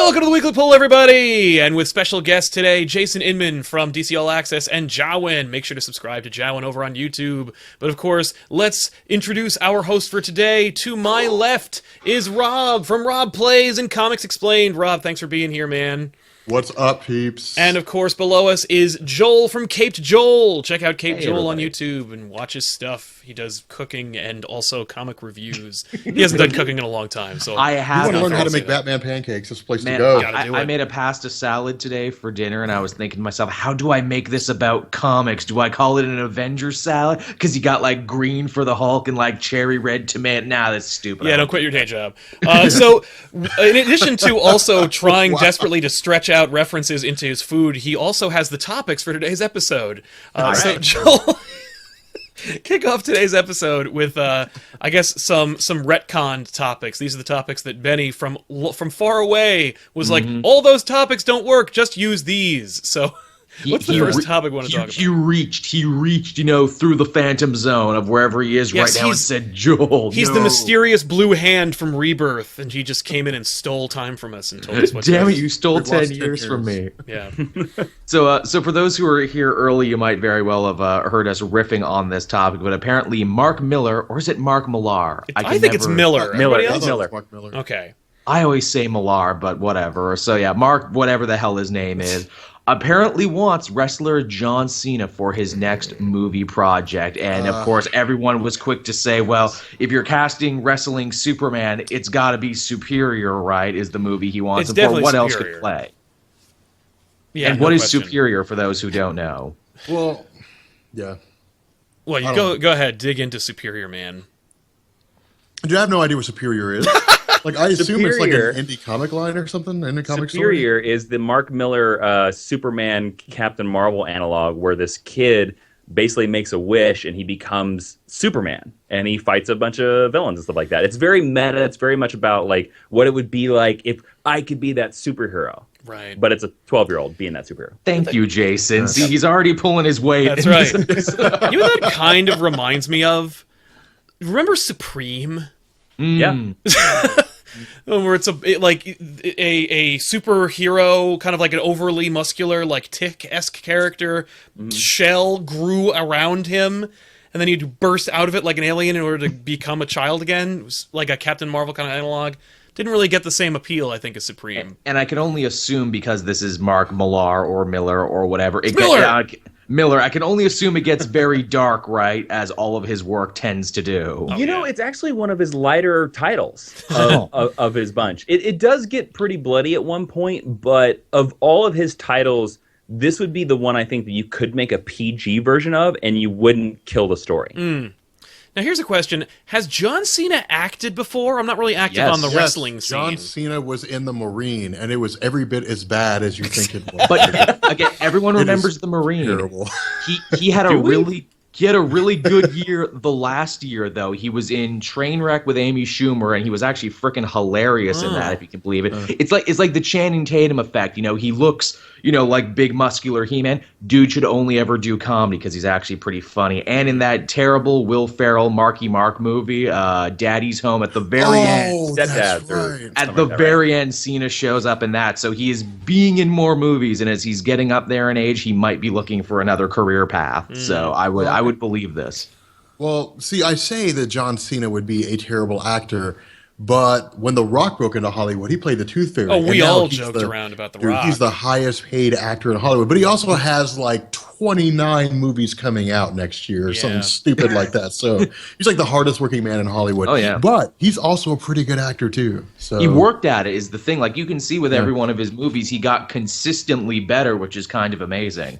Welcome to the Weekly Poll, everybody! And with special guest today, Jason Inman from DC All Access and Jawin. Make sure to subscribe to Jawin over on YouTube. But of course, let's introduce our host for today. To my left is Rob from Rob Plays and Comics Explained. Rob, thanks for being here, man. What's up, peeps? And of course, below us is Joel from Caped Joel. Check out Caped Joel on YouTube and watch his stuff. He does cooking and also comic reviews. He hasn't done cooking in a long time, so I have. You want to learn how to make Batman pancakes? This is the place to go. I made a pasta salad today for dinner, and I was thinking to myself, how do I make this about comics? Do I call it an Avengers salad? Because you got like green for the Hulk and like cherry red tomato. Nah, that's stupid. Yeah, don't quit your day job. So, in addition to also trying desperately to stretch out references into his food, he also has the topics for today's episode. So Joel, kick off today's episode with I guess some retconned topics. These are the topics that Benny from far away was like, all those topics don't work, just use these. So what's the first topic we want to talk about? He reached, through the phantom zone of wherever he is right now and said, Joel, he's the mysterious blue hand from Rebirth, and he just came in and stole time from us and told us what Damn it, you stole 10 years from me. Yeah. So for those who were here early, you might very well have heard us riffing on this topic, but apparently Mark Miller, or is it Mark Millar? I think it's Miller. Mark Miller. Okay. I always say Millar, but whatever. So yeah, Mark, whatever the hell his name is, apparently wants wrestler John Cena for his next movie project. And of course, everyone was quick to say, well, if you're casting wrestling Superman, it's got to be Superior, right? Is the movie he wants. It's definitely what Superior. else could play? Yeah, and no what is question. Superior for those who don't know? Well, yeah. Well, you go ahead, dig into Superior, man. Do you have no idea what Superior is? Like, I assume it's like an indie comic line or something? Indie comic Superior story? is the Mark Miller Superman Captain Marvel analog where this kid basically makes a wish and he becomes Superman and he fights a bunch of villains and stuff like that. It's very meta. It's very much about like what it would be like if I could be that superhero. Right. But it's a 12-year-old being that superhero. Thank you, Jason. See, he's already pulling his weight. That's right. You know what that kind of reminds me of? Remember Supreme? Yeah. Where it's a superhero, kind of like an overly muscular, like Tick-esque character. Shell grew around him, and then he'd burst out of it like an alien in order to become a child again. It was like a Captain Marvel kind of analog. Didn't really get the same appeal, I think, as Supreme. And I can only assume because this is Mark Millar or Miller or whatever. Miller, I can only assume it gets very dark, right, as all of his work tends to do. You know, it's actually one of his lighter titles of his bunch. It does get pretty bloody at one point, but of all of his titles, this would be the one I think that you could make a PG version of, and you wouldn't kill the story. Now, here's a question. Has John Cena acted before? I'm not really active on the wrestling scene. John Cena was in the Marine, and it was every bit as bad as you think it was. But again, everyone remembers the Marine. Terrible. He had a really good year the last year, though. He was in Trainwreck with Amy Schumer, and he was actually freaking hilarious in that, if you can believe it. It's like the Channing Tatum effect. You know, he looks, like big muscular He-Man. Dude should only ever do comedy because he's actually pretty funny. And in that terrible Will Ferrell Marky Mark movie, Daddy's Home, at the very end. That's right. At the very end, Cena shows up in that. So he is being in more movies, and as he's getting up there in age, he might be looking for another career path. So I would believe this. Well, see, I say that John Cena would be a terrible actor, but when The Rock broke into Hollywood, he played the Tooth Fairy. Oh, we all joked around about The Rock. He's the highest paid actor in Hollywood, but he also has like 29 movies coming out next year or something stupid like that. So he's like the hardest working man in Hollywood. Oh, yeah. But he's also a pretty good actor too. So he worked at it is the thing. Like you can see with every one of his movies, he got consistently better, which is kind of amazing.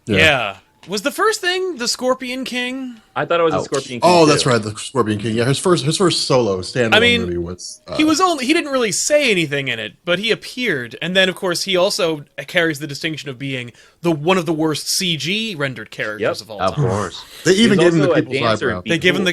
Yeah. Was the first thing the Scorpion King? I thought it was a Scorpion King. Oh, that's right, the Scorpion King. Yeah, his first solo standalone movie was. He didn't really say anything in it, but he appeared, and then of course he also carries the distinction of being one of the worst CG rendered characters of all time. Of course, they even gave him the people's eyebrow. They gave him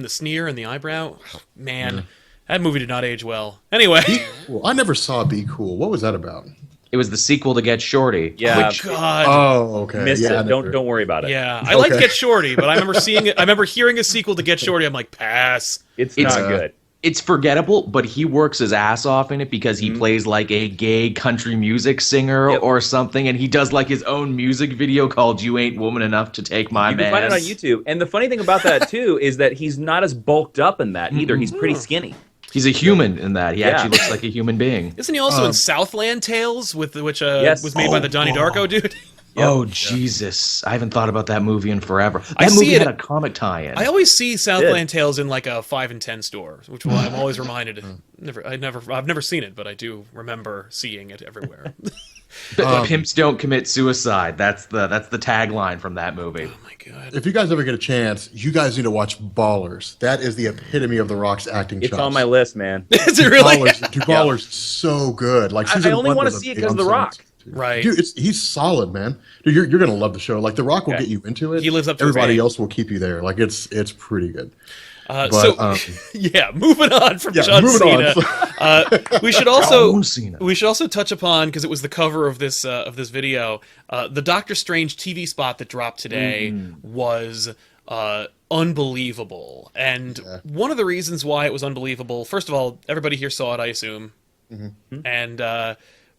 the sneer and the eyebrow. Oh, man, that movie did not age well. Anyway, Cool. I never saw Be Cool. What was that about? it was the sequel to Get Shorty. Yeah. God. Oh, okay. Missed yeah, it. Don't worry about it. Yeah, I like Get Shorty, but I remember hearing a sequel to Get Shorty. I'm like, pass. It's not good. It's forgettable, but he works his ass off in it because he plays like a gay country music singer or something, and he does like his own music video called "You Ain't Woman Enough to Take My Man." You can find it on YouTube. And the funny thing about that too is that he's not as bulked up in that either. He's pretty skinny. He's a human in that. He actually looks like a human being. Isn't he also in Southland Tales, which was made by the Donnie Darko dude? Yep. Oh, Jesus. I haven't thought about that movie in forever. That movie had a comic tie-in. I always see Southland Tales in like a 5 and 10 store, which I'm always reminded. I've never seen it, but I do remember seeing it everywhere. Pimps don't commit suicide. That's the tagline from that movie. Oh my god! If you guys ever get a chance, you guys need to watch Ballers. That is the epitome of The Rock's acting chops. It's on my list, man. Is it really? Ballers so good. Like I only want to see it because of The Rock. Right, dude, he's solid, man. Dude, you're gonna love the show. Like The Rock will get you into it. He lives up to everybody else will keep you there. Like it's pretty good. Moving on from John Cena. We should also touch upon, because it was the cover of this video. The Doctor Strange TV spot that dropped today was unbelievable, and one of the reasons why it was unbelievable. First of all, everybody here saw it, I assume, and.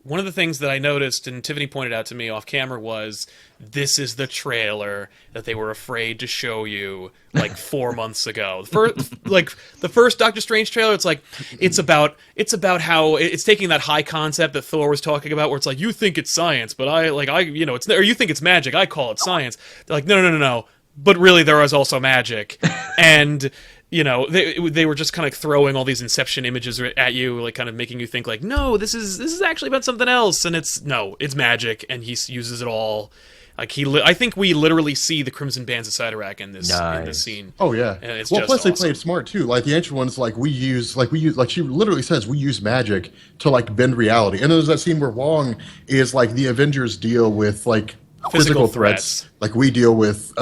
One of the things that I noticed, and Tiffany pointed out to me off camera, was this is the trailer that they were afraid to show you like 4 months ago. The first Doctor Strange trailer, it's about how it's taking that high concept that Thor was talking about, where it's like, you think it's science, but or you think it's magic, I call it science. They're like, no, but really there is also magic, and. They were just kind of throwing all these Inception images at you, like kind of making you think like, no, this is actually about something else, and it's magic, and he uses it all. Like I think we literally see the Crimson Bands of Cyttorak in this scene. Oh yeah. And it's plus awesome. They played smart too. Like the ancient ones, like she literally says we use magic to like bend reality. And then there's that scene where Wong is like the Avengers deal with like physical threats. Like we deal with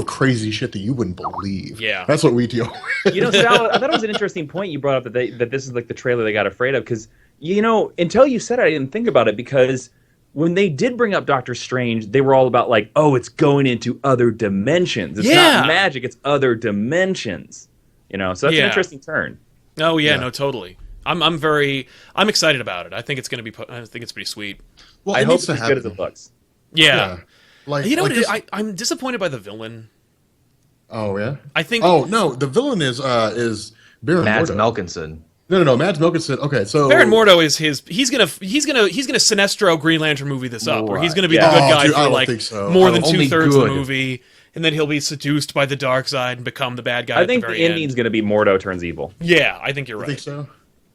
crazy shit that you wouldn't believe. Yeah, that's what we deal with. Sal, I thought it was an interesting point you brought up that this is like the trailer they got afraid of, because until you said it, I didn't think about it, because when they did bring up Doctor Strange, they were all about like, oh, it's going into other dimensions. It's not magic; it's other dimensions. So that's an interesting turn. Oh yeah, no, totally. I'm excited about it. I think it's pretty sweet. Well, I hope it's as good as it looks. Yeah. I'm disappointed by the villain. Oh yeah. I think. Oh no, the villain is Baron Mads Mordo. Melkinson. No, Mads Melkinson. Okay, so Baron Mordo is he's gonna Sinestro Green Lantern movie this up, where he's gonna be the good guy for more than 2/3 of the movie, and then he'll be seduced by the dark side and become the bad guy. I think the ending's gonna be Mordo turns evil. Yeah, I think you're right. I think so.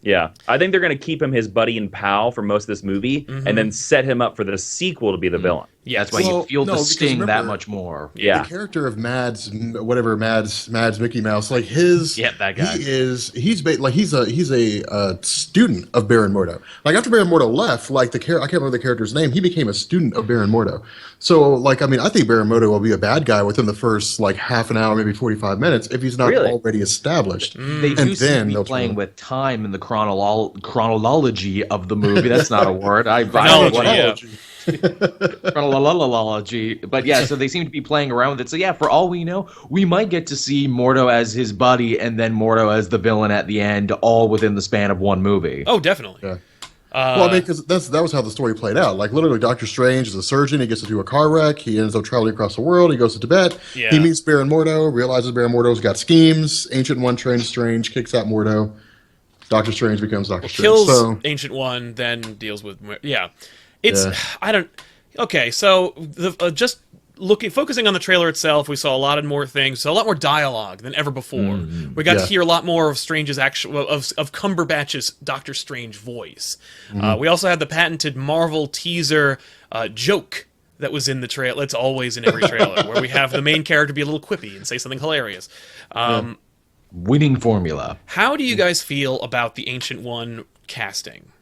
Yeah, I think they're going to keep him his buddy and pal for most of this movie, and then set him up for the sequel to be the villain. Yeah, that's why you feel the sting that much more. Yeah, the character of Mads Mickey Mouse, like that guy. He's a student of Baron Mordo. Like after Baron Mordo left, like I can't remember the character's name, he became a student of Baron Mordo. So I think Baron Mordo will be a bad guy within the first like half an hour, maybe 45 minutes, if he's not already established. They do seem to be playing with time in the chronology of the movie. That's not a word. Chronology. But yeah, so they seem to be playing around with it. So yeah, for all we know, we might get to see Mordo as his buddy and then Mordo as the villain at the end, all within the span of one movie. Oh, definitely. Yeah. Well, because that was how the story played out. Like literally, Doctor Strange is a surgeon. He gets into a car wreck. He ends up traveling across the world. He goes to Tibet. Yeah. He meets Baron Mordo. Realizes Baron Mordo's got schemes. Ancient One trains Strange, kicks out Mordo. Doctor Strange becomes Doctor Strange. Kills Ancient One, then deals with Okay, so focusing on the trailer itself, we saw a lot more things, so a lot more dialogue than ever before. We got to hear a lot more of Strange's of Cumberbatch's Doctor Strange voice. We also had the patented Marvel teaser joke that was in the trailer. It's always in every trailer, where we have the main character be a little quippy and say something hilarious. Winning formula. How do you guys feel about the Ancient One casting?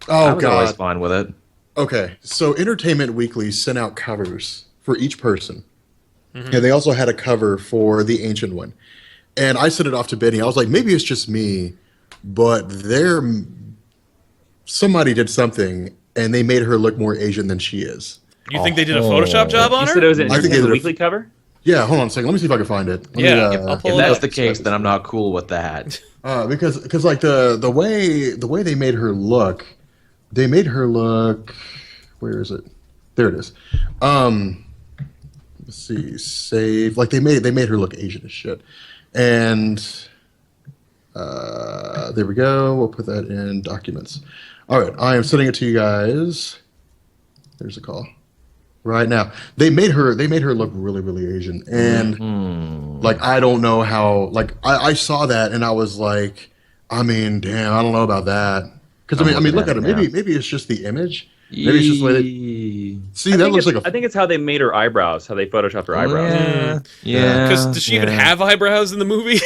I was always fine with it. Okay, so Entertainment Weekly sent out covers for each person. And they also had a cover for the Ancient One. And I sent it off to Benny. I was like, maybe it's just me, but somebody did something, and they made her look more Asian than she is. You think they did a Photoshop job on her? You said it was an Entertainment Weekly cover? Yeah, hold on a second. Let me see if I can find it. Let Yeah, me, I'll pull If it that's up. the case, then I'm not cool with that. because like the way they made her look, where is it? There it is. Let's see, save. Like they made her look Asian as shit, and there we go. We'll put that in documents. All right, I am sending it to you guys. There's a call. Right now, they made her look really, really Asian, and like I don't know how. Like I saw that and I was like, I mean, damn, I don't know about that. Because I mean, look at it. Maybe it's just the image. Maybe it's just the way they see. That looks like I think it's how they made her eyebrows, how they photoshopped her eyebrows. Yeah. Because does she even have eyebrows in the movie?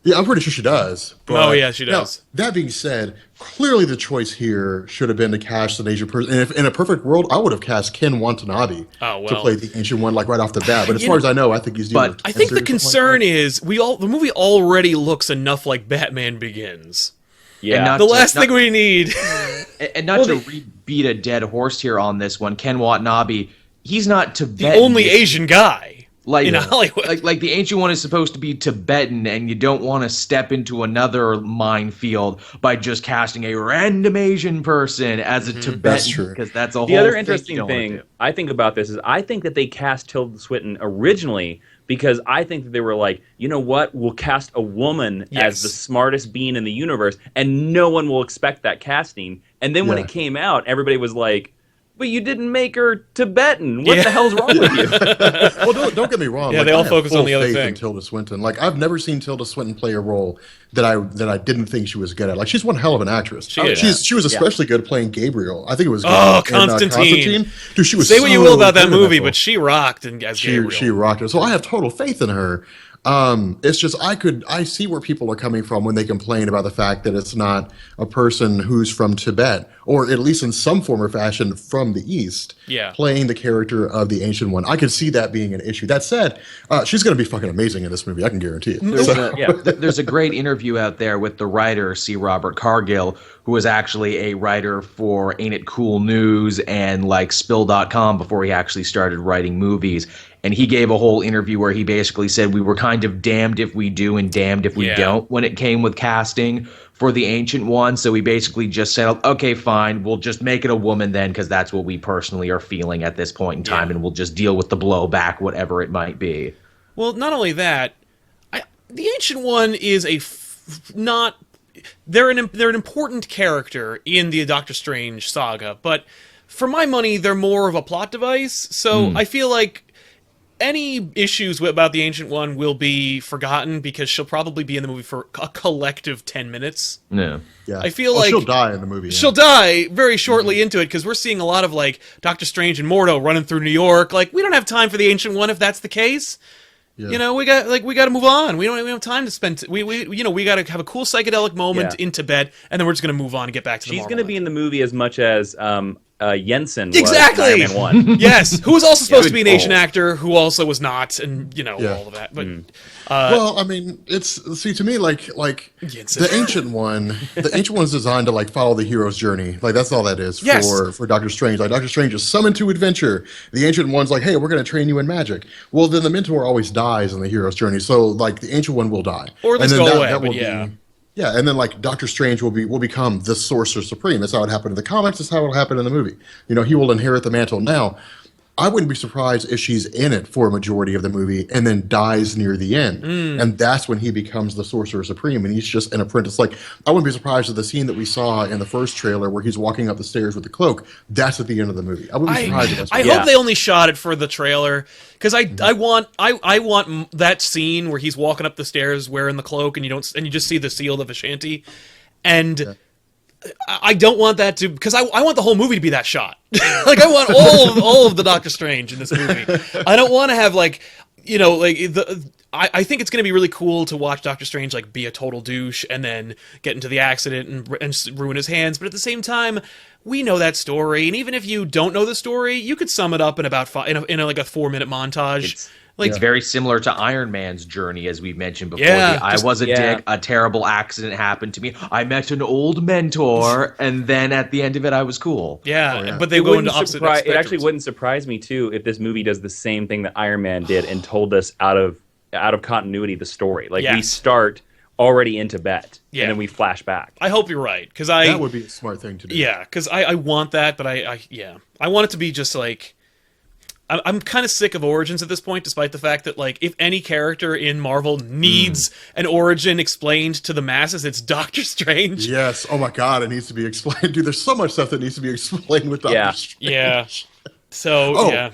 Yeah, I'm pretty sure she does. But, Oh, yeah, she does. Now, that being said, clearly the choice here should have been to cast an Asian person. And if in a perfect world, I would have cast Ken Watanabe to play the Ancient One, like right off the bat. But as far as I know, I think he's doing. But I think the concern is the movie already looks enough like Batman Begins. Yeah, The last thing we need. And not to beat a dead horse here on this one, Ken Watanabe, he's not Tibetan. The only Asian guy in Hollywood. Like the Ancient One is supposed to be Tibetan, and you don't want to step into another minefield by just casting a random Asian person as a Tibetan. That's true. Because that's a whole The other thing interesting thing I think about this is I think that they cast Tilda Swinton originally because I think that they were like, you know what, we'll cast a woman as the smartest being in the universe, and no one will expect that casting. And then when it came out, everybody was like, but you didn't make her Tibetan. What the hell's wrong with you? Well, don't get me wrong. Yeah, like, they all I have focus full on the other faith thing. in Tilda Swinton. Like I've never seen Tilda Swinton play a role that I didn't think she was good at. Like she's one hell of an actress. She was especially good at playing Gabriel. I think it was. Constantine. Dude, she was. Say what you will about that good in movie, role. but she rocked as Gabriel. She rocked it. So I have total faith in her. It's just I see where people are coming from when they complain about the fact that it's not a person who's from Tibet, or at least in some form or fashion from the East, playing the character of the Ancient One. I could see that being an issue. That said, she's going to be fucking amazing in this movie. I can guarantee it. There's a great interview out there with the writer C. Robert Cargill, who was actually a writer for Ain't It Cool News and like Spill.com before he actually started writing movies. And he gave a whole interview where he basically said we were kind of damned if we do and damned if we don't when it came with casting for the Ancient One. So he basically just said, okay, fine, we'll just make it a woman then because that's what we personally are feeling at this point in time, and we'll just deal with the blowback, whatever it might be. Well, not only that, the Ancient One is they're an important character in the Doctor Strange saga, but for my money, they're more of a plot device. So I feel like any issues about the Ancient One will be forgotten because she'll probably be in the movie for a collective 10 minutes. Yeah. I feel like she'll die in the movie. She'll die very shortly into it because we're seeing a lot of like Doctor Strange and Mordo running through New York. Like we don't have time for the Ancient One if that's the case. Yeah. You know, we got to move on. We don't have time to spend. We got to have a cool psychedelic moment in Tibet, and then we're just going to move on and get back to the She's going to be in the movie as much as Jensen was exactly. in Iron Man 1. Yes, who was also supposed to be an Asian actor, who also was not, and all of that. But well, I mean, to me like the Ancient One. The Ancient One's designed to like follow the hero's journey. Like that's all that is for Doctor Strange. Like Doctor Strange is summoned to adventure. The Ancient One's like, hey, we're going to train you in magic. Well, then the mentor always dies in the hero's journey. So like the Ancient One will die, or at least go away. Yeah, and then like Doctor Strange will become the Sorcerer Supreme. That's how it happened in the comics. That's how it'll happen in the movie. He will inherit the mantle. Now, I wouldn't be surprised if she's in it for a majority of the movie and then dies near the end. And that's when he becomes the Sorcerer Supreme, and he's just an apprentice. Like, I wouldn't be surprised if the scene that we saw in the first trailer where he's walking up the stairs with the cloak, that's at the end of the movie. I wouldn't be surprised if that's I hope they only shot it for the trailer, because I want that scene where he's walking up the stairs wearing the cloak and you just see the seal of Ashanti. And I don't want that to, because I want the whole movie to be that shot. Like I want all of the Doctor Strange in this movie. I don't want to have I think it's going to be really cool to watch Doctor Strange like be a total douche and then get into the accident and ruin his hands. But at the same time, we know that story, and even if you don't know the story, you could sum it up in about like a 4-minute montage. Like, it's very similar to Iron Man's journey, as we mentioned before. Yeah, I was a dick, a terrible accident happened to me, I met an old mentor, and then at the end of it, I was cool. Yeah, but they go into opposite spectrums. It actually wouldn't surprise me, too, if this movie does the same thing that Iron Man did and told us out of continuity the story. Like, we start already in Tibet, and then we flash back. I hope you're right, because that would be a smart thing to do. Yeah, because I want that, but I want it to be just like... I'm kind of sick of origins at this point, despite the fact that, like, if any character in Marvel needs an origin explained to the masses, it's Doctor Strange. Yes. Oh my God, it needs to be explained. Dude, there's so much stuff that needs to be explained with Doctor Strange. Yeah. So,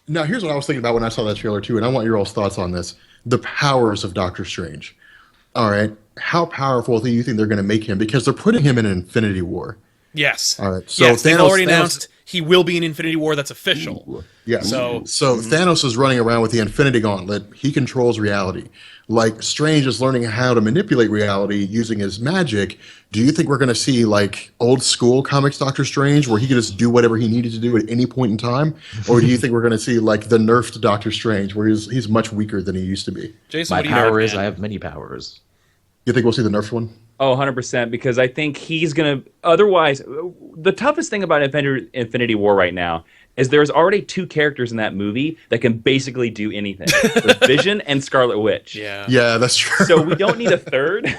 Now, here's what I was thinking about when I saw that trailer, too, and I want your all's thoughts on this. The powers of Doctor Strange. All right. How powerful do you think they're going to make him? Because they're putting him in an Infinity War. Yes. All right. So yes, they've already announced he will be in Infinity War. That's official. Yes. So Thanos is running around with the Infinity Gauntlet. He controls reality. Like, Strange is learning how to manipulate reality using his magic. Do you think we're going to see, like, old school comics Doctor Strange, where he could just do whatever he needed to do at any point in time? Or do you think we're going to see, like, the nerfed Doctor Strange, where he's much weaker than he used to be? Jason, my power is I have many powers. You think we'll see the nerfed one? Oh, 100%, because I think he's going to... Otherwise, the toughest thing about Infinity War right now is there's already two characters in that movie that can basically do anything. There's Vision and Scarlet Witch. Yeah, that's true. So we don't need a third.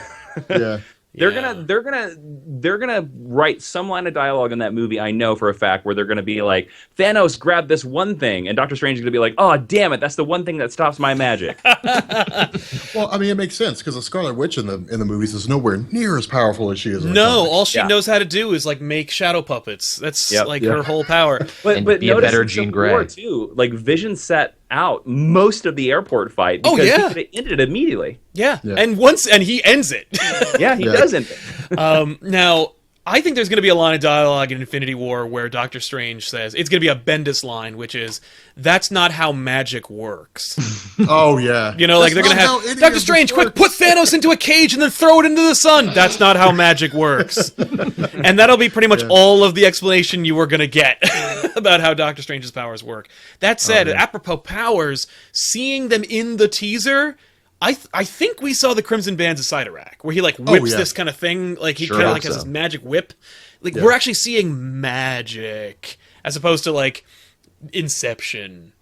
Yeah. They're gonna write some line of dialogue in that movie, I know for a fact, where they're gonna be like, Thanos grabbed this one thing, and Doctor Strange is gonna be like, oh damn it, that's the one thing that stops my magic. Well, I mean, it makes sense because the Scarlet Witch in the movies is nowhere near as powerful as she is. No, all she knows how to do is like make shadow puppets. That's her whole power. But be a better Jean Grey too. Like Vision set out most of the airport fight because he could have ended it immediately. Yeah. And he ends it. He does end it. Now, I think there's going to be a line of dialogue in Infinity War where Doctor Strange says, it's going to be a Bendis line, which is, that's not how magic works. Oh, yeah. You know, like, they're going to have, Doctor Strange, quick, put Thanos into a cage and then throw it into the sun. That's not how magic works. And that'll be pretty much all of the explanation you were going to get about how Doctor Strange's powers work. That said, apropos powers, seeing them in the teaser... I think we saw the Crimson Bands of Cyttorak, where he like whips this kind of thing, like he kind of like has this magic whip. Like we're actually seeing magic as opposed to like Inception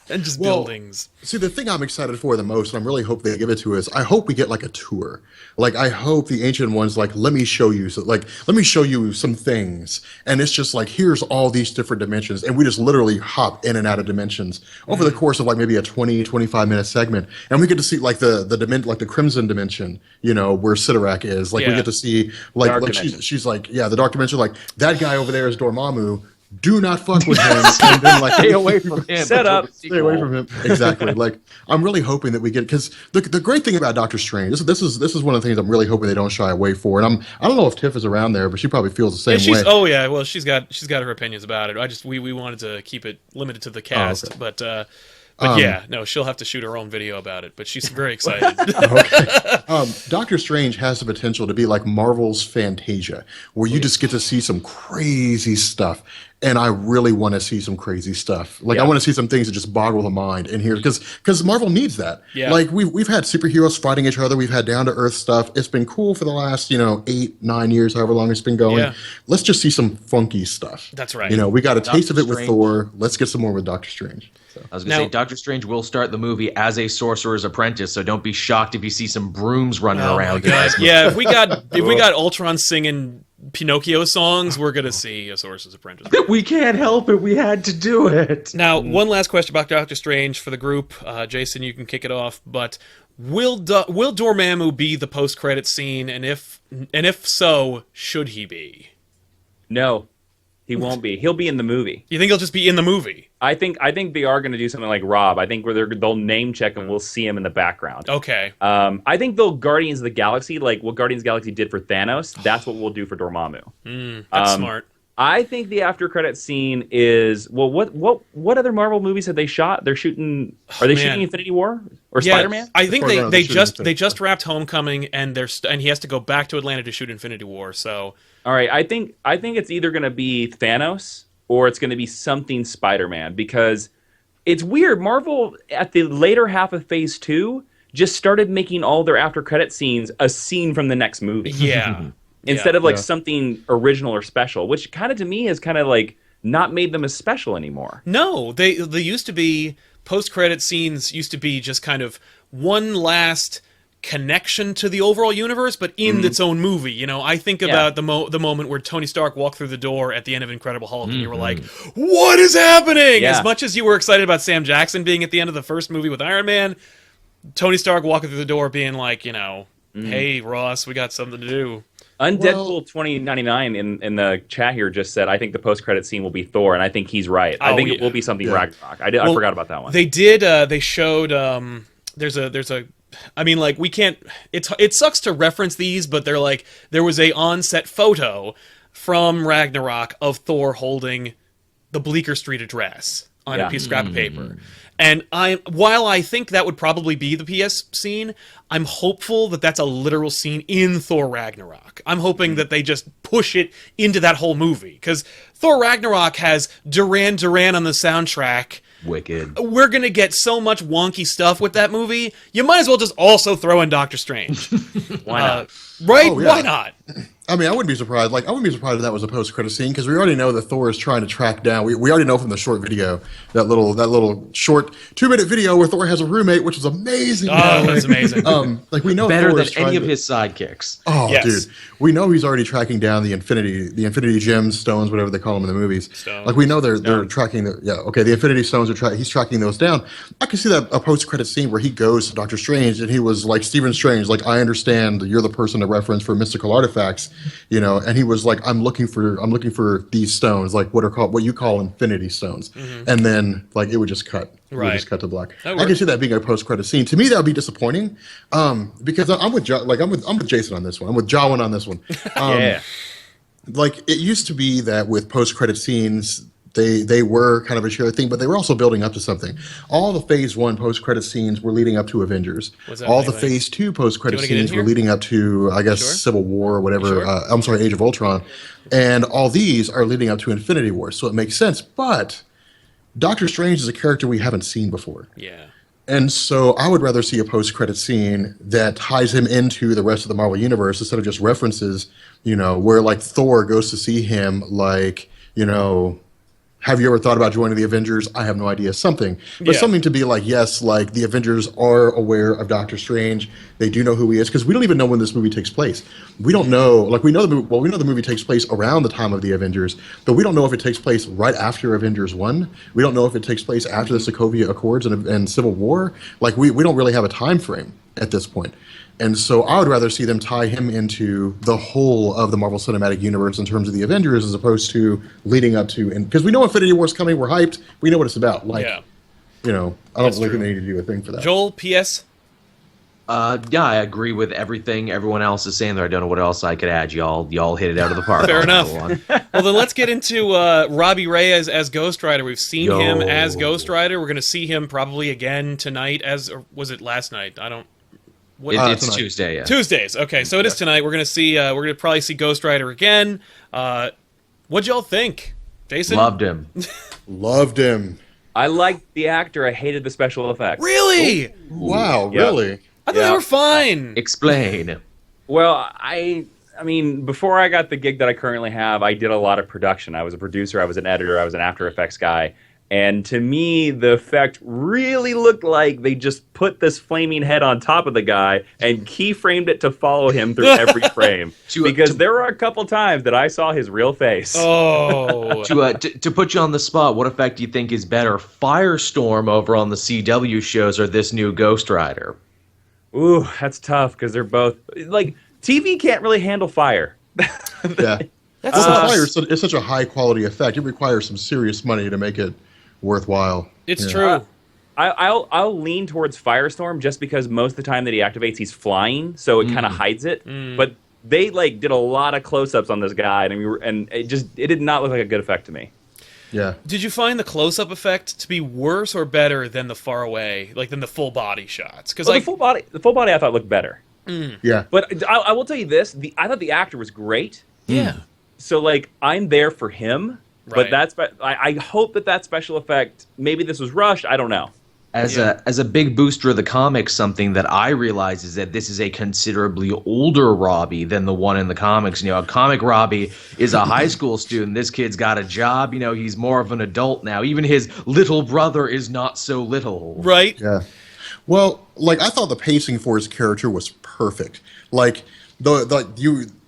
and just buildings. See, the thing I'm excited for the most, and I'm really hope they give it to us, I hope we get like a tour. Like I hope the Ancient Ones like let me show you some things, and it's just like here's all these different dimensions, and we just literally hop in and out of dimensions over the course of like maybe a 20-25 minute segment, and we get to see like the Crimson Dimension, you know, where Cyttorak is. Like we get to see like she's like the Dark Dimension, like that guy over there is Dormammu. Do not fuck with him. And then, like, stay away from him. Stay away from him. Exactly. Like, I'm really hoping that we get, because the great thing about Doctor Strange, this is one of the things I'm really hoping they don't shy away for. And I don't know if Tiff is around there, but she probably feels the same way. Oh yeah, well she's got her opinions about it. We wanted to keep it limited to the cast, but she'll have to shoot her own video about it. But she's very excited. Doctor Strange has the potential to be like Marvel's Fantasia, where you just get to see some crazy stuff. And I really want to see some crazy stuff. Like I want to see some things that just boggle the mind in here, because Marvel needs that. Yeah. Like we've had superheroes fighting each other. We've had down to earth stuff. It's been cool for the last 8-9 years, however long it's been going. Yeah. Let's just see some funky stuff. That's right. You know, we got a taste of it with Thor. Let's get some more with Doctor Strange. So. I was going to say, Doctor Strange will start the movie as a sorcerer's apprentice, so don't be shocked if you see some brooms running around. Yeah, if we got Ultron singing Pinocchio songs, we're going to see a Sorcerer's Apprentice. We can't help it. We had to do it. Now, one last question about Doctor Strange for the group. Jason, you can kick it off, but will Dormammu be the post-credit scene, and if so, should he be? No, he won't be. He'll be in the movie. You think he'll just be in the movie? I think they are going to do something like Rob. I think where they'll name check and we'll see him in the background. Okay. I think they'll Guardians of the Galaxy, like what Guardians of the Galaxy did for Thanos. That's what we'll do for Dormammu. That's smart. I think the after credit scene is what other Marvel movies have they shot? They're shooting. Are they shooting Infinity War or Spider-Man? I think they just wrapped Homecoming and he has to go back to Atlanta to shoot Infinity War. So all right, I think it's either going to be Thanos or it's going to be something Spider-Man, because It's weird. Marvel, at the later half of Phase 2, just started making all their after-credit scenes a scene from the next movie. Yeah. Instead of, like, something original or special, which kind of, to me, has kind of, like, not made them as special anymore. No, they used to be, post-credit scenes used to be just kind of one last connection to the overall universe, but in its own movie. You know, I think about the moment where Tony Stark walked through the door at the end of Incredible Hulk, and you were like, what is happening? Yeah. As much as you were excited about Sam Jackson being at the end of the first movie with Iron Man, Tony Stark walking through the door being like, you know, hey, Ross, we got something to do. Undeadpool 2099 in the chat here just said, I think the post-credit scene will be Thor, and I think he's right. I think it will be something Ragnarok. I forgot about that one. They did, they showed, there's a I mean, like, we can't, it sucks to reference these, but they're like, there was a on-set photo from Ragnarok of Thor holding the Bleecker Street address on a piece of scrap of paper. And while I think that would probably be the PS scene, I'm hopeful that that's a literal scene in Thor Ragnarok. I'm hoping that they just push it into that whole movie. Because Thor Ragnarok has Duran Duran on the soundtrack. Wicked. We're going to get so much wonky stuff with that movie. You might as well just also throw in Doctor Strange. Why not? Right? Oh, yeah. Why not? I mean, I wouldn't be surprised. Like, I wouldn't be surprised if that was a post-credit scene because we already know that Thor is trying to track down. We already know from the short video, that little short 2-minute video where Thor has a roommate, which is amazing. Oh, that's amazing. Like we know Better Thor than is any of his sidekicks. Oh, Yes. dude, we know he's already tracking down the Infinity Gems, stones, whatever they call them in the movies. Stones. Like we know they're tracking the Infinity Stones he's tracking those down. I can see that a post-credit scene where he goes to Doctor Strange and he was like Stephen Strange, like I understand you're the person to reference for mystical artifacts, you know, and he was like I'm looking for these stones, like what you call Infinity Stones, and then like it would just cut. Right. We just cut to black. That I can see that being a post-credit scene. To me, that would be disappointing, because I'm with Jason on this one. I'm with Jawan on this one. Yeah. Like it used to be that with post-credit scenes, they were kind of a shared thing, but they were also building up to something. All the Phase 1 post-credit scenes were leading up to Avengers. All the Phase 2 post-credit scenes were leading up to, I guess, Civil War or whatever. I'm sorry, Age of Ultron. And all these are leading up to Infinity War, so it makes sense. But Doctor Strange is a character we haven't seen before. Yeah. And so I would rather see a post-credit scene that ties him into the rest of the Marvel Universe instead of just references, you know, where like Thor goes to see him, like, you know, have you ever thought about joining the Avengers? I have no idea. Something. But something to be like, yes, like the Avengers are aware of Doctor Strange. They do know who he is because we don't even know when this movie takes place. We don't know. Like we know the movie takes place around the time of the Avengers, but we don't know if it takes place right after Avengers 1. We don't know if it takes place after the Sokovia Accords and Civil War. Like we don't really have a time frame at this point. And so I would rather see them tie him into the whole of the Marvel Cinematic Universe in terms of the Avengers as opposed to leading up to, and because we know Infinity War's coming, we're hyped, we know what it's about. Like, you know, I don't think they need to do a thing for that. Joel, P.S.? Yeah, I agree with everything everyone else is saying there. I don't know what else I could add. Y'all hit it out of the park. Fair enough. Well, then let's get into Robbie Reyes as Ghost Rider. We've seen him as Ghost Rider. We're going to see him probably again tonight or was it last night? I don't... It's Tuesday, yeah. Tuesdays. Okay, so it is tonight. We're gonna probably see Ghost Rider again. What'd y'all think, Jason? Loved him. Loved him. I liked the actor. I hated the special effects. Really? Ooh. Wow, really? I thought they were fine. Explain. Well, I mean, before I got the gig that I currently have, I did a lot of production. I was a producer. I was an editor. I was an After Effects guy. And to me, the effect really looked like they just put this flaming head on top of the guy and keyframed it to follow him through every frame. Because there were a couple times that I saw his real face. Oh. To put you on the spot, what effect do you think is better, Firestorm over on the CW shows or this new Ghost Rider? Ooh, that's tough because they're both... Like, TV can't really handle fire. Yeah. Fire is such a high-quality effect. It requires some serious money to make it worthwhile. It's true. I'll lean towards Firestorm just because most of the time that he activates, he's flying, so it kind of hides it. But they did a lot of close-ups on this guy, and it did not look like a good effect to me. Yeah. Did you find the close-up effect to be worse or better than the far away, than the full body shots? Because the full body I thought looked better. Yeah. But I will tell you this: I thought the actor was great. Yeah. So I'm there for him. But I hope that special effect, maybe this was rushed, I don't know. As a big booster of the comics, something that I realize is that this is a considerably older Robbie than the one in the comics. A comic Robbie is a high school student. This kid's got a job. He's more of an adult now. Even his little brother is not so little. Right. Yeah. Well, I thought the pacing for his character was perfect.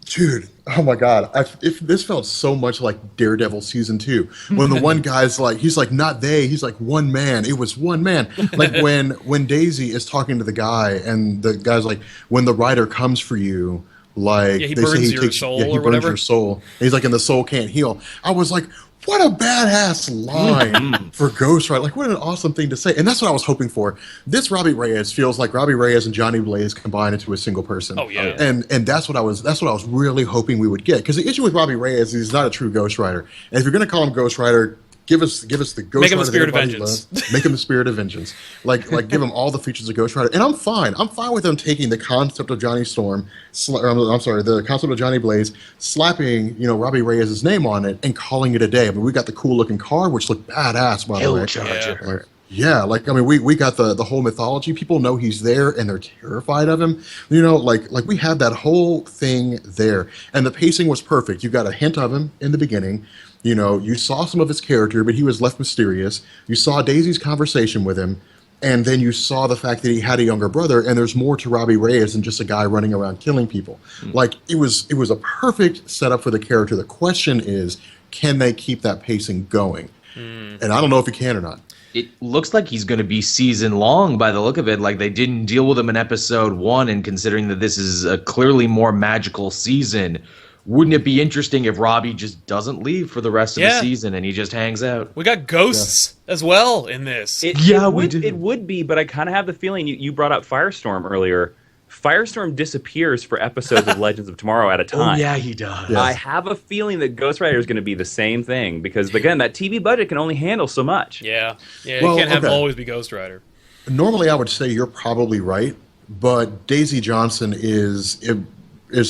Dude, oh my God. If this felt so much like Daredevil season 2, when the one guy's he's like, not they, he's like, one man. It was one man. When Daisy is talking to the guy, and the guy's like, when the writer comes for you, he burns your soul or whatever. Burns your soul. And he's like, and the soul can't heal. I was like, what a badass line for Ghost Rider. What an awesome thing to say. And that's what I was hoping for. This Robbie Reyes feels like Robbie Reyes and Johnny Blaze combined into a single person. Oh, yeah. And that's what I was really hoping we would get. Because the issue with Robbie Reyes is he's not a true Ghost Rider. And if you're going to call him Ghost Rider, give us the Ghost Rider. Make him the Spirit of Vengeance. Make him the Spirit of Vengeance. Give him all the features of Ghost Rider. And I'm fine. I'm fine with them taking the concept of Johnny Storm, the concept of Johnny Blaze, slapping, Robbie Reyes' name on it and calling it a day. I mean, we got the cool looking car, which looked badass, by the way. Charger. Yeah, we got the whole mythology. People know he's there and they're terrified of him. We had that whole thing there. And the pacing was perfect. You got a hint of him in the beginning. You saw some of his character, but he was left mysterious. You saw Daisy's conversation with him, and then you saw the fact that he had a younger brother, and there's more to Robbie Reyes than just a guy running around killing people. It was a perfect setup for the character. The question is, can they keep that pacing going? And I don't know if he can or not. It looks like he's going to be season long by the look of it. They didn't deal with him in episode 1, and considering that this is a clearly more magical season, wouldn't it be interesting if Robbie just doesn't leave for the rest of the season and he just hangs out? We got ghosts as well in this. We do. It would be, but I kind of have the feeling you brought up Firestorm earlier. Firestorm disappears for episodes of Legends of Tomorrow at a time. Oh, yeah, he does. Yes. I have a feeling that Ghost Rider is going to be the same thing because, again, that TV budget can only handle so much. Yeah. You can't always be Ghost Rider. Normally, I would say you're probably right, but Daisy Johnson is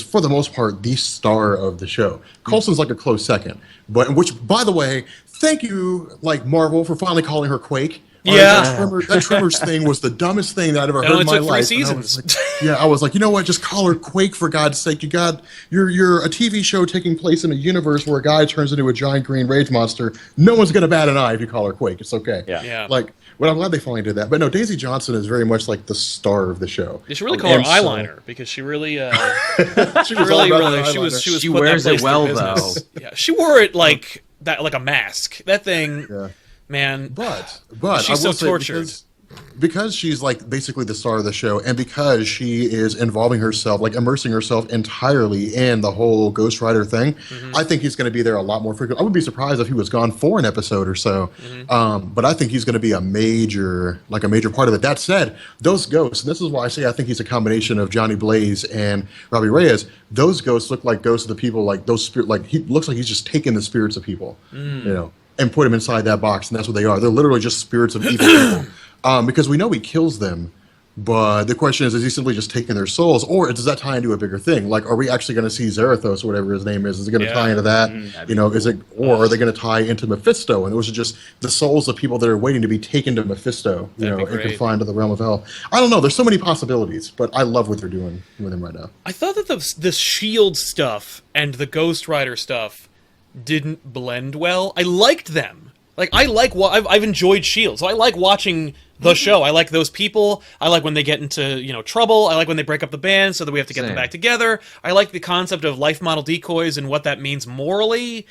for the most part the star of the show. Coulson's a close second, which, by the way, thank you, Marvel, for finally calling her Quake. Yeah, that Tremors thing was the dumbest thing that I'd ever heard in my life. 3 seasons. I was like, you know what? Just call her Quake, for God's sake. You're a TV show taking place in a universe where a guy turns into a giant green rage monster. No one's gonna bat an eye if you call her Quake. It's okay. Yeah. Well, I'm glad they finally did that. But no, Daisy Johnson is very much the star of the show. You should really call her eyeliner because she really, she wears it well though. Yeah, she wore it like a mask. That thing. Yeah. Man, but she's so tortured because she's basically the star of the show, and because she is involving herself, immersing herself entirely in the whole Ghost Rider thing. I think he's going to be there a lot more frequently. I would be surprised if he was gone for an episode or so. But I think he's going to be a major part of it. That said, those ghosts, and this is why I say I think he's a combination of Johnny Blaze and Robbie Reyes. Those ghosts look like ghosts of the people, those spirit. He looks like he's just taking the spirits of people, and put them inside that box, and that's what they are. They're literally just spirits of evil people. Because we know he kills them, but the question is he simply just taking their souls, or does that tie into a bigger thing? Are we actually going to see Zarathos, or whatever his name is? Is it going to tie into that? Or are they going to tie into Mephisto? And those are just the souls of people that are waiting to be taken to Mephisto, and confined to the realm of hell. I don't know. There's so many possibilities, but I love what they're doing with him right now. I thought that the S.H.I.E.L.D. stuff and the Ghost Rider stuff didn't blend well. I liked them. I've enjoyed S.H.I.E.L.D., so I like watching the show. I like those people. I like when they get into, trouble. I like when they break up the band so that we have to get them back together. I like the concept of life model decoys and what that means morally.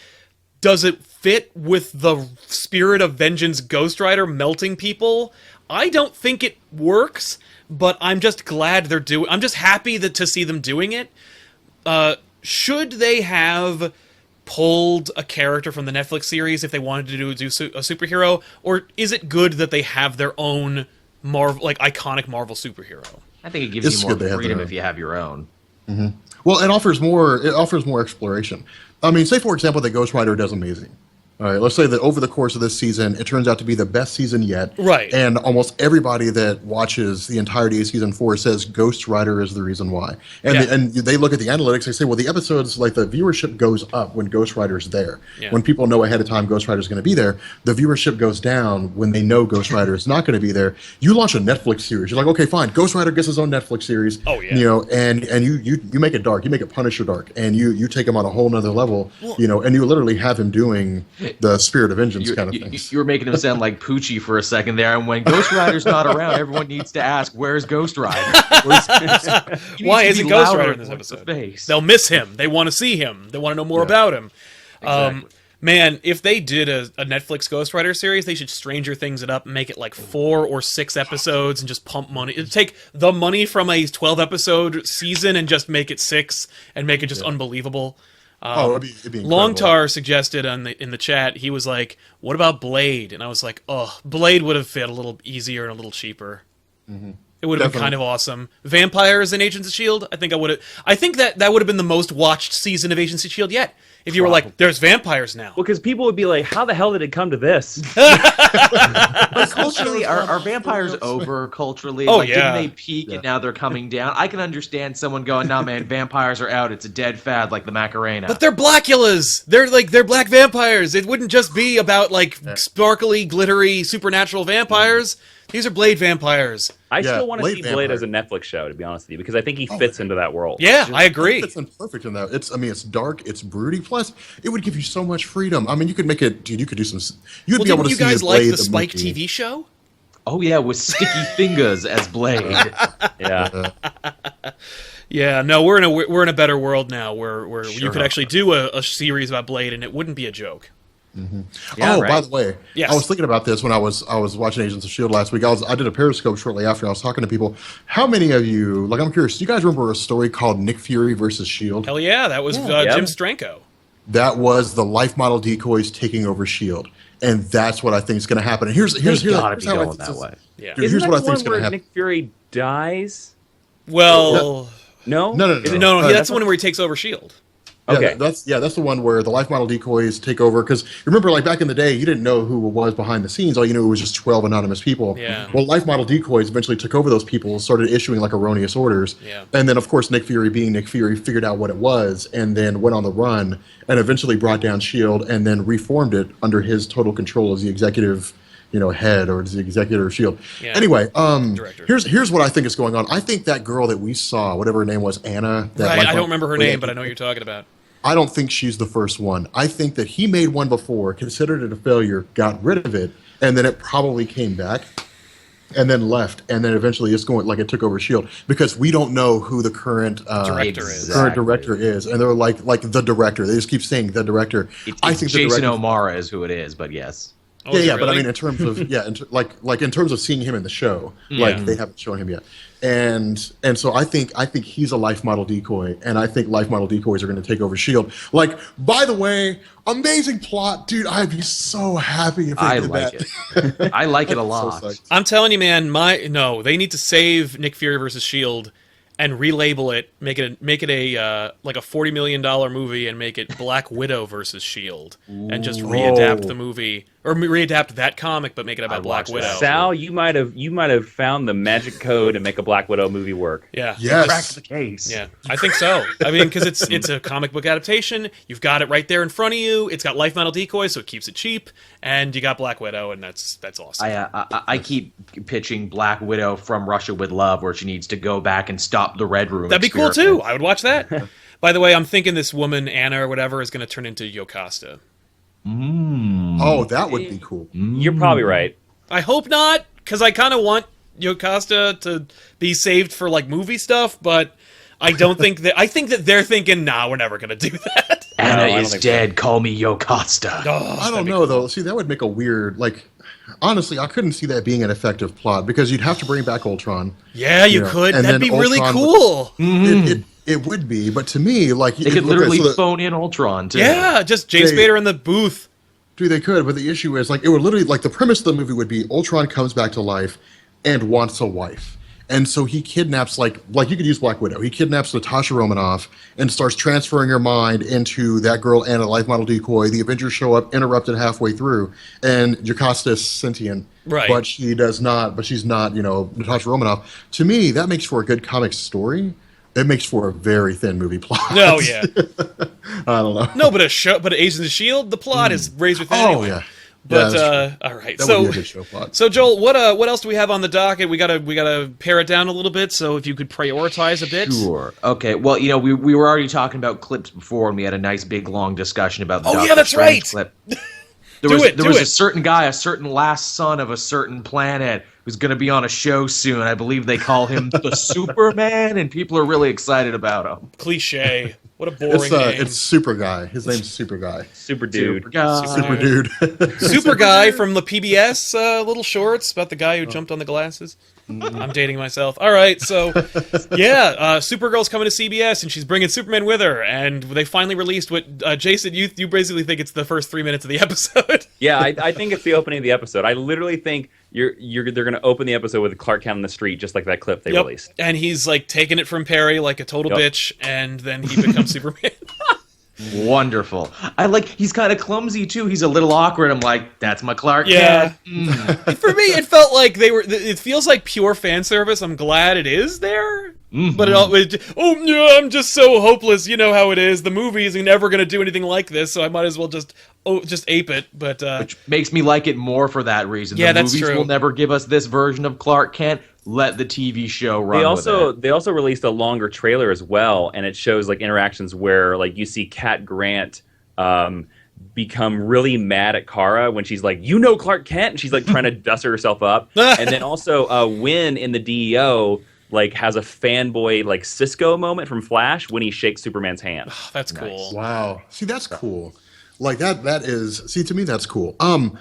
Does it fit with the Spirit of Vengeance Ghost Rider melting people? I don't think it works, but I'm just glad I'm just happy to see them doing it. Should they have pulled a character from the Netflix series if they wanted to do a superhero, or is it good that they have their own iconic Marvel superhero? I think it gives you more freedom if you have your own. Well, it offers more exploration. I mean, say for example that Ghost Rider does amazing, All right, let's say that over the course of this season, it turns out to be the best season yet. Right. And almost everybody that watches the entirety of season 4 says Ghost Rider is the reason why. And, and they look at the analytics, they say, well, the episodes, like the viewership goes up when Ghost Rider's there. Yeah. When people know ahead of time Ghost Rider's going to be there, the viewership goes down when they know Ghost Rider is not going to be there. You launch a Netflix series. You're like, okay, fine, Ghost Rider gets his own Netflix series. Oh, yeah. You know, and you make it dark. You make it Punisher dark. And you take him on a whole nother level, you know, and you literally have him doing the Spirit of Vengeance kind of things. You were making him sound like Poochie for a second there, and when Ghost Rider's not around, everyone needs to ask, where's Ghost Rider? Why isn't Ghost Rider in this episode? They'll miss him. They want to see him. They want to know more about him. Exactly. Man, if they did a Netflix Ghost Rider series, they should Stranger Things it up and make it like 4 or 6 episodes and just pump money. It'd take the money from a 12-episode season and just make it 6 and make it just unbelievable. It'd be incredible. Longtar suggested in the chat, he was like, what about Blade? And I was like, oh, Blade would have fit a little easier and a little cheaper. Mm-hmm. It would have been kind of awesome. Vampires and Agents of S.H.I.E.L.D., I think that would have been the most watched season of Agents of S.H.I.E.L.D. yet. If you were like, there's vampires now. Well, because people would be like, how the hell did it come to this? But culturally, are vampires over culturally? Oh, didn't they peak and now they're coming down? I can understand someone going, nah, man, vampires are out. It's a dead fad like the Macarena. But they're Blackulas. They're black vampires. It wouldn't just be about, like, sparkly, glittery, supernatural vampires. These are Blade vampires. I still want to see Blade as a Netflix show, to be honest with you, because I think he fits into that world. Yeah, I agree. It fits in perfect in that. It's dark, it's broody. Plus, it would give you so much freedom. I mean, you could make it, dude. You could do some. You'd be able to see. You guys like the Spike movie. TV show? Oh yeah, with Sticky Fingers as Blade. Yeah. Yeah. No, we're in a better world now, where you could actually do a series about Blade, and it wouldn't be a joke. Mm-hmm. Yeah, by the way, I was thinking about this when I was watching Agents of S.H.I.E.L.D. last week. I did a Periscope shortly after. I was talking to people. How many of you, like, I'm curious, do you guys remember a story called Nick Fury versus S.H.I.E.L.D.? Hell yeah, that was Jim Stranko. That was the life model decoys taking over S.H.I.E.L.D., and that's what I think is going to happen. And here's how I think Yeah. Dude, here's what I think is going to happen. Nick Fury dies? Well, no. That's the one where he takes over S.H.I.E.L.D. Okay, that's the one where the life model decoys take over. Because remember, like back in the day, you didn't know who was behind the scenes. All you knew was just 12 anonymous people. Yeah. Well, life model decoys eventually took over those people, started issuing like erroneous orders. Yeah. And then, of course, Nick Fury, being Nick Fury, figured out what it was, and then went on the run, and eventually brought down S.H.I.E.L.D. and then reformed it under his total control as the executive, head or the executive of S.H.I.E.L.D. Yeah. Anyway, here's what I think is going on. I think that girl that we saw, whatever her name was, Anna. I don't remember her name, but I know what you're talking about. I don't think she's the first one. I think that he made one before, considered it a failure, got rid of it, and then it probably came back, and then left, and then eventually it's going like it took over S.H.I.E.L.D. because we don't know who the current director is, and they're like the director. They just keep saying the director. I think Jason O'Mara is who it is, but yes. Oh, yeah, but I mean, in terms of in terms of seeing him in the show, they haven't shown him yet, and so I think he's a life model decoy, and I think life model decoys are going to take over S.H.I.E.L.D. Like, by the way, amazing plot, dude! I'd be so happy if they did that. I like it a lot. So I'm telling you, man. They need to save Nick Fury versus S.H.I.E.L.D. and relabel it, make it a like a $40 million movie, and make it Black Widow versus S.H.I.E.L.D. and just readapt the movie. Or readapt that comic, but make it about Black Widow. Sal, you might have found the magic code and make a Black Widow movie work. Yeah, yes, cracked the case. Yeah, I think so. I mean, because it's a comic book adaptation. You've got it right there in front of you. It's got life model decoys, so it keeps it cheap, and you got Black Widow, and that's awesome. I keep pitching Black Widow from Russia with Love, where she needs to go back and stop the Red Room. That'd be cool too. I would watch that. By the way, I'm thinking this woman Anna or whatever is going to turn into Yocasta. Oh, that would be cool. You're probably right. I hope not, because I kind of want Yocasta to be saved for like movie stuff, but I don't think that. I think that they're thinking, nah, we're never going to do that. Anna is dead. So. Call me Yocasta. Oh, I don't know though. See, that would make a weird like. Honestly, I couldn't see that being an effective plot because you'd have to bring back Ultron. Yeah, you could. That'd be really cool. It would be, but to me, like they could literally phone in Ultron too. Yeah, just James Spader in the booth. Dude, they could, but the issue is like it would literally like the premise of the movie would be Ultron comes back to life and wants a wife. And so he kidnaps, like you could use Black Widow. He kidnaps Natasha Romanoff and starts transferring her mind into that girl and a life model decoy. The Avengers show up, interrupted halfway through, and Jocasta's sentient. Right. But she does not, but she's not, Natasha Romanoff. To me, that makes for a good comic story. It makes for a very thin movie plot. No, yeah. I don't know. No, but Agents of S.H.I.E.L.D., the plot is razor thin anyway. Yeah. But yeah, all right, that would be a good show plot. So Joel, what else do we have on the docket? We gotta pare it down a little bit. So if you could prioritize a bit. Sure. Okay. Well, we were already talking about clips before, and we had a nice big long discussion about the Doctor that's Strange right. clip. There was a certain guy, a certain last son of a certain planet, who's going to be on a show soon. I believe they call him the Superman, and people are really excited about him. Cliche. What a boring name. It's Super Guy. His name's Super Guy. Super Dude. Super Dude. Super Guy from the PBS little shorts about the guy who jumped on the glasses. I'm dating myself. All right, so yeah, Supergirl's coming to CBS, and she's bringing Superman with her, and they finally released what Jason, you basically think it's the first 3 minutes of the episode. Yeah, I think it's the opening of the episode. I literally think they're going to open the episode with Clark Kent on the street, just like that clip they released. And he's like taking it from Perry like a total bitch, and then he becomes Superman. Wonderful. He's kind of clumsy too. He's a little awkward. I'm like, that's my Clark Yeah. Kent. For me, it felt like it feels like pure fan service. I'm glad it is there. Mm-hmm. But I'm just so hopeless. You know how it is. The movie isn't ever going to do anything like this, so I might as well just ape it. But which makes me like it more for that reason. Yeah, the that's movies true. will never give us this version of Clark Kent. Let the TV show run. They also released a longer trailer as well, and it shows like interactions where like you see Cat Grant become really mad at Kara when she's like, Clark Kent, and she's like trying to dust herself up. And then also Wynn in the DEO like has a fanboy like Cisco moment from Flash when he shakes Superman's hand. Oh, that's cool. Wow. See, that's cool. Like that is. See, to me, that's cool. I'm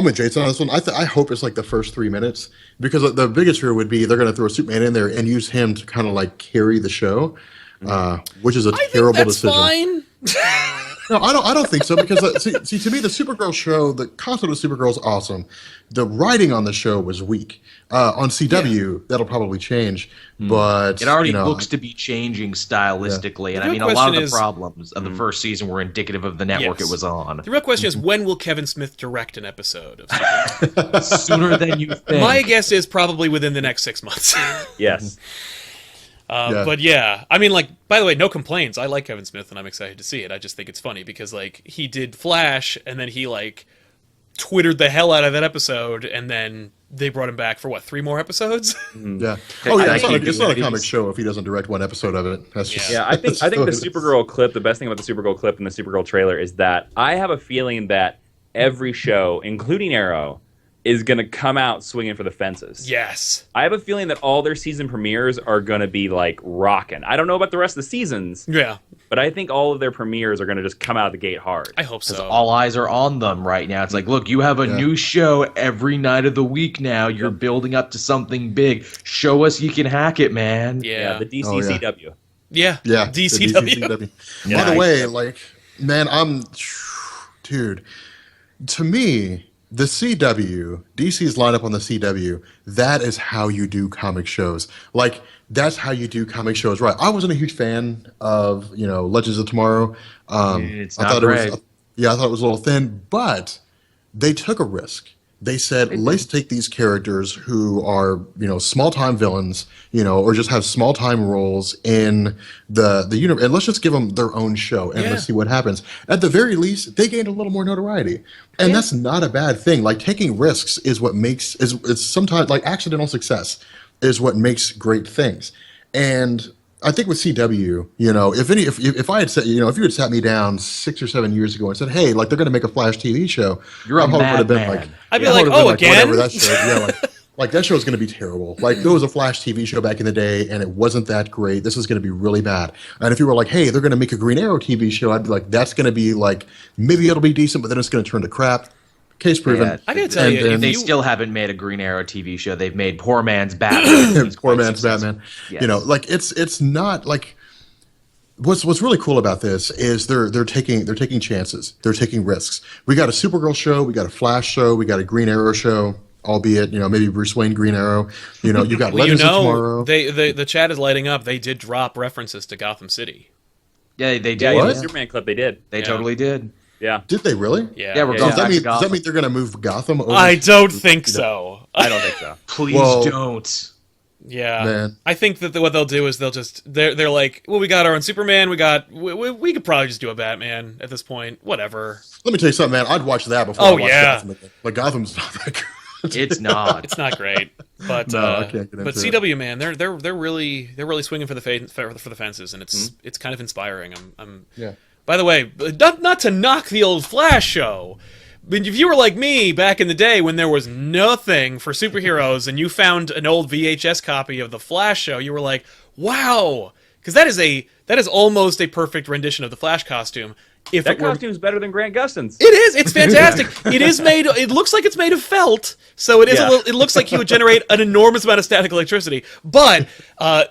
with Jason on this one. I hope it's like the first 3 minutes, because the biggest fear would be they're going to throw Superman in there and use him to kind of like carry the show, which is a terrible decision. Fine. No, I don't think so, because see, to me, the Supergirl show, the concept of Supergirl is awesome. The writing on the show was weak. On CW, that'll probably change, but it already looks to be changing stylistically, and I mean, a lot of the problems of the first season were indicative of the network it was on. The real question is, when will Kevin Smith direct an episode of Supergirl? Sooner than you think. My guess is probably within the next 6 months. Yes. But yeah, I mean, like, by the way, no complaints. I like Kevin Smith, and I'm excited to see it. I just think it's funny because, like, he did Flash, and then he, like, twittered the hell out of that episode, and then they brought him back for, 3 more episodes? Yeah. Oh, yeah, it's not a comic show if he doesn't direct one episode of it. That's just... Yeah, I think the Supergirl clip, the best thing about the Supergirl clip and the Supergirl trailer is that I have a feeling that every show, including Arrow, is going to come out swinging for the fences. Yes. I have a feeling that all their season premieres are going to be, like, rocking. I don't know about the rest of the seasons. Yeah. But I think all of their premieres are going to just come out of the gate hard. I hope so. All eyes are on them right now. It's like, look, you have a new show every night of the week now. You're building up to something big. Show us you can hack it, man. Yeah, the DCCW. Yeah. DCW. By the way, like, man, dude, to me, the CW, DC's lineup on the CW, that is how you do comic shows. Like, that's how you do comic shows, right? I wasn't a huge fan of, Legends of Tomorrow. It's not great. I thought it was a little thin, but they took a risk. They said, let's take these characters who are, small-time villains, or just have small-time roles in the universe, and let's just give them their own show, and let's see what happens. At the very least, they gained a little more notoriety, and that's not a bad thing. Like, taking risks is what makes, it's sometimes, like, accidental success is what makes great things. And I think with CW, if I had said, if you had sat me down 6 or 7 years ago and said, hey, like, they're going to make a Flash TV show, you're a madman. I'd be like, again? Whatever, that show, like that show is going to be terrible. Like, there was a Flash TV show back in the day, and it wasn't that great. This is going to be really bad. And if you were like, hey, they're going to make a Green Arrow TV show, I'd be like, that's going to be like, maybe it'll be decent, but then it's going to turn to crap. Case proven. Yeah, I gotta tell you, they still haven't made a Green Arrow TV show. They've made Poor Man's Batman. Poor Man's Batman. Yes. Like, it's not like. What's really cool about this is they're taking chances. They're taking risks. We got a Supergirl show, we got a Flash show, we got a Green Arrow show. albeit maybe Bruce Wayne, Green Arrow. You got Well, Legends of Tomorrow. the chat is lighting up. They did drop references to Gotham City. Yeah, they did. Yeah, Yeah. the Superman clip they did. They totally did. Yeah. Did they really? Yeah, we're Does going that back mean to Gotham. they're going to move Gotham over? I don't think so. I don't think so. Please Well- don't. Yeah, Man. I think that what they'll do is they're like, well, we got our own Superman, we could probably just do a Batman at this point, whatever. Let me tell you something, man. I'd watch that before Oh, I watch yeah. Gotham again. Like, Gotham's not that good. It's not. It's not great, but No, I can't get but into CW man, they're really swinging for the fences, and it's kind of inspiring. I'm Yeah. By the way, not to knock the old Flash show. But if you were like me back in the day when there was nothing for superheroes and you found an old VHS copy of the Flash show, you were like, wow, because that is almost a perfect rendition of the Flash costume. If That it were, costume's better than Grant Gustin's. it is. It's fantastic. It looks like it's made of felt, so it is. Yeah. It looks like he would generate an enormous amount of static electricity. But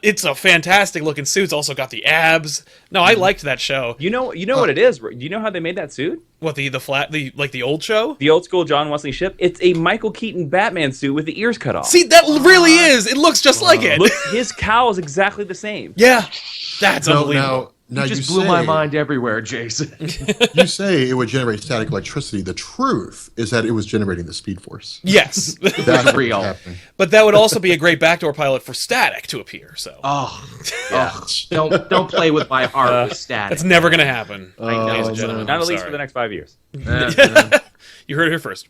it's a fantastic looking suit. It's also got the abs. No, I liked that show. You know what it is? Do you know how they made that suit? What the old show? The old school John Wesley Shipp. It's a Michael Keaton Batman suit with the ears cut off. See, that really is. It looks just like it. Look, his cowl is exactly the same. Yeah, that's unbelievable. Now You you just blew say, my mind everywhere, Jason. You say it would generate static electricity. The truth is that it was generating the Speed Force. Yes, That's real. what's happening. but that would also be a great backdoor pilot for Static to appear. So Don't play with my heart with static. that's never going to happen, know, ladies and no. gentlemen. Not I'm at least sorry. for the next 5 years. You heard it here first.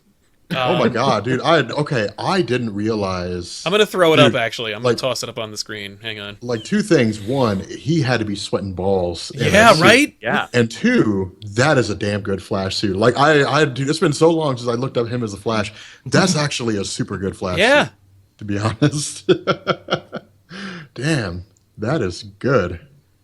Oh my god, dude! I didn't realize. I'm going to throw it Dude, up. Actually, I'm going like- to toss it up on the screen. Hang on. Like, two things. One, he had to be sweating balls. in Yeah, that suit. right. Yeah. And two, that is a damn good Flash suit. Like, dude, it's been so long since I looked up him as a Flash. That's actually a super good Flash Yeah. suit, to be honest. Damn, that is good.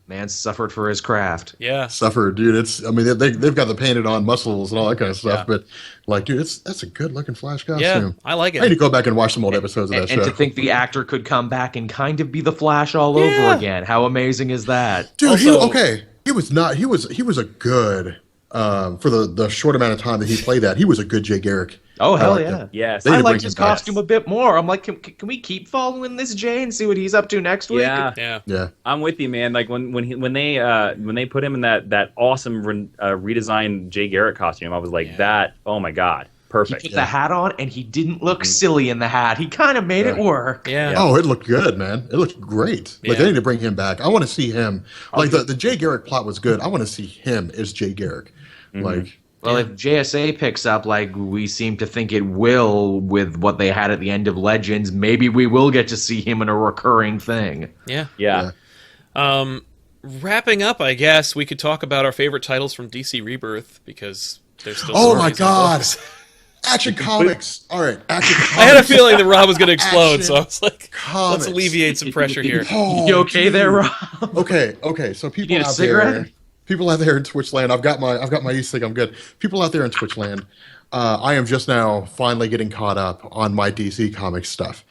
Man suffered for his craft. Yeah. Suffer, dude. They've got the painted on muscles and all that kind of stuff. Yeah. But like, dude, that's a good looking Flash costume. Yeah, I like I need it. to go back and watch some old episodes of that And show. to think the actor could come back and kind of be the Flash all over Yeah. again. How amazing is that? Dude, Also- he was a good for the short amount of time that he played that. He was a good Jay Garrick. Oh, I hell liked yeah. him. Yes. They need I to bring liked his him back. costume a bit more. I'm like, can we keep following this Jay and see what he's up to next week? Yeah. Yeah. Yeah. I'm with you, man. Like when they put him in that awesome redesigned Jay Garrett costume, I was like, that. Oh my god, He perfect. put the hat on, and he didn't look silly in the hat. He kind of made it work. Yeah. Oh, it looked good, man. It looked great. Like, Yeah. they need to bring him back. I want to see him. Like, the Jay Garrick plot was good. I want to see him as Jay Garrick. Like, Well, if JSA picks up like we seem to think it will with what they had at the end of Legends, maybe we will get to see him in a recurring thing. Yeah. yeah. Wrapping up, I guess we could talk about our favorite titles from DC Rebirth because there's still. oh my stories and god. books. Action Comics. All right, Action Comics. I had a feeling that Rob was going to explode, so I was like, Comics. let's alleviate some pressure here. Oh, You okay dude. there, Rob? Okay. So people need a out cigarette? there, people out there in Twitch land, I've got my e-cig. I'm good. People out there in Twitch land, I am just now finally getting caught up on my DC Comics stuff,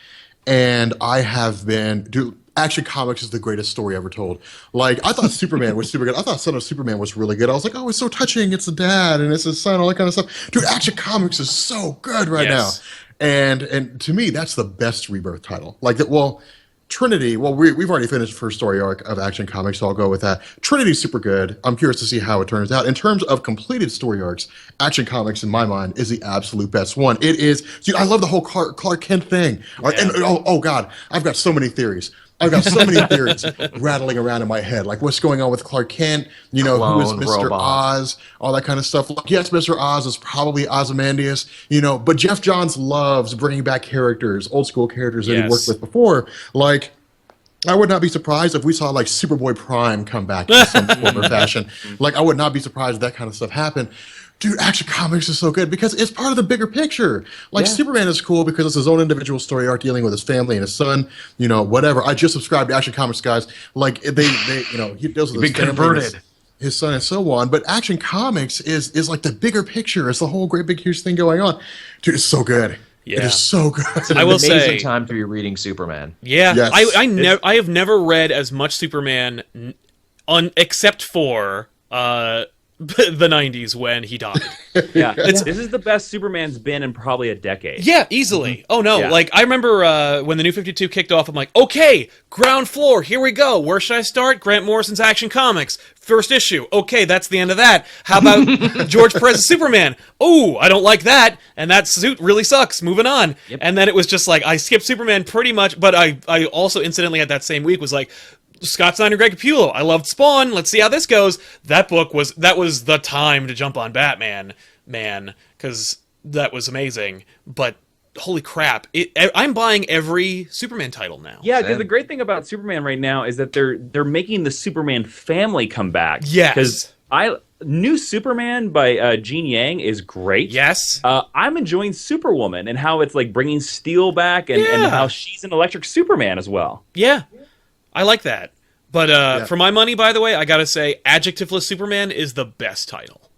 and I have been. Dude, Action Comics is the greatest story ever told. Like, I thought Superman was super good. I thought Son of Superman was really good. I was like, oh, it's so touching. It's the dad and it's his son, all that kind of stuff. Dude, Action Comics is so good right Yes. now. And to me, that's the best Rebirth title. Like that. Well, Trinity. Well, we've already finished the first story arc of Action Comics, so I'll go with that. Trinity's super good. I'm curious to see how it turns out. In terms of completed story arcs, Action Comics, in my mind, is the absolute best one. It is. Dude, I love the whole Clark Kent thing. And oh god, I've got so many theories. I've got so many theories rattling around in my head. Like, what's going on with Clark Kent? You know, who is Clone Mr. robot. Oz? All that kind of stuff. Like, yes, Mr. Oz is probably Ozymandias, you know, but Jeff Johns loves bringing back characters, old school characters that he Yes. worked with before. Like, I would not be surprised if we saw, like, Superboy Prime come back in some form or fashion. Like, I would not be surprised if that kind of stuff happened. Dude, Action Comics is so good because it's part of the bigger picture. Like, Superman is cool because it's his own individual story arc dealing with his family and his son, you know, whatever. I just subscribed to Action Comics, guys. Like, they you know, he deals with his been family and converted. his son and so on. But Action Comics is like the bigger picture. It's the whole great big huge thing going on. Dude, it's so good. It Yeah. is so good. I will Amazing say, time to be reading Superman. yeah, Yes. I have never read as much Superman, except for the 90s when he died. Yeah, this is the best Superman's been in probably a decade. Yeah, easily. Oh no, Yeah. like I remember when the New 52 kicked off, I'm like, okay, ground floor, here we go. Where should I start? Grant Morrison's Action Comics, first issue. Okay, that's the end of that. How about George Perez's Superman? Oh, I don't like that, and that suit really sucks. Moving on. Yep. And then it was just like I skipped Superman pretty much, but I also incidentally at that same week was like, Scott Snyder, Greg Capullo. I loved Spawn. Let's see how this goes. That was the time to jump on Batman, man, because that was amazing. But holy crap, I'm buying every Superman title now. Yeah, because the great thing about Superman right now is that they're making the Superman family come back. Yes. Because new Superman by Gene Yang is great. Yes. I'm enjoying Superwoman and how it's like bringing Steel back and how she's an electric Superman as well. Yeah. I like that. But for my money, by the way, I gotta say, Adjectiveless Superman is the best title.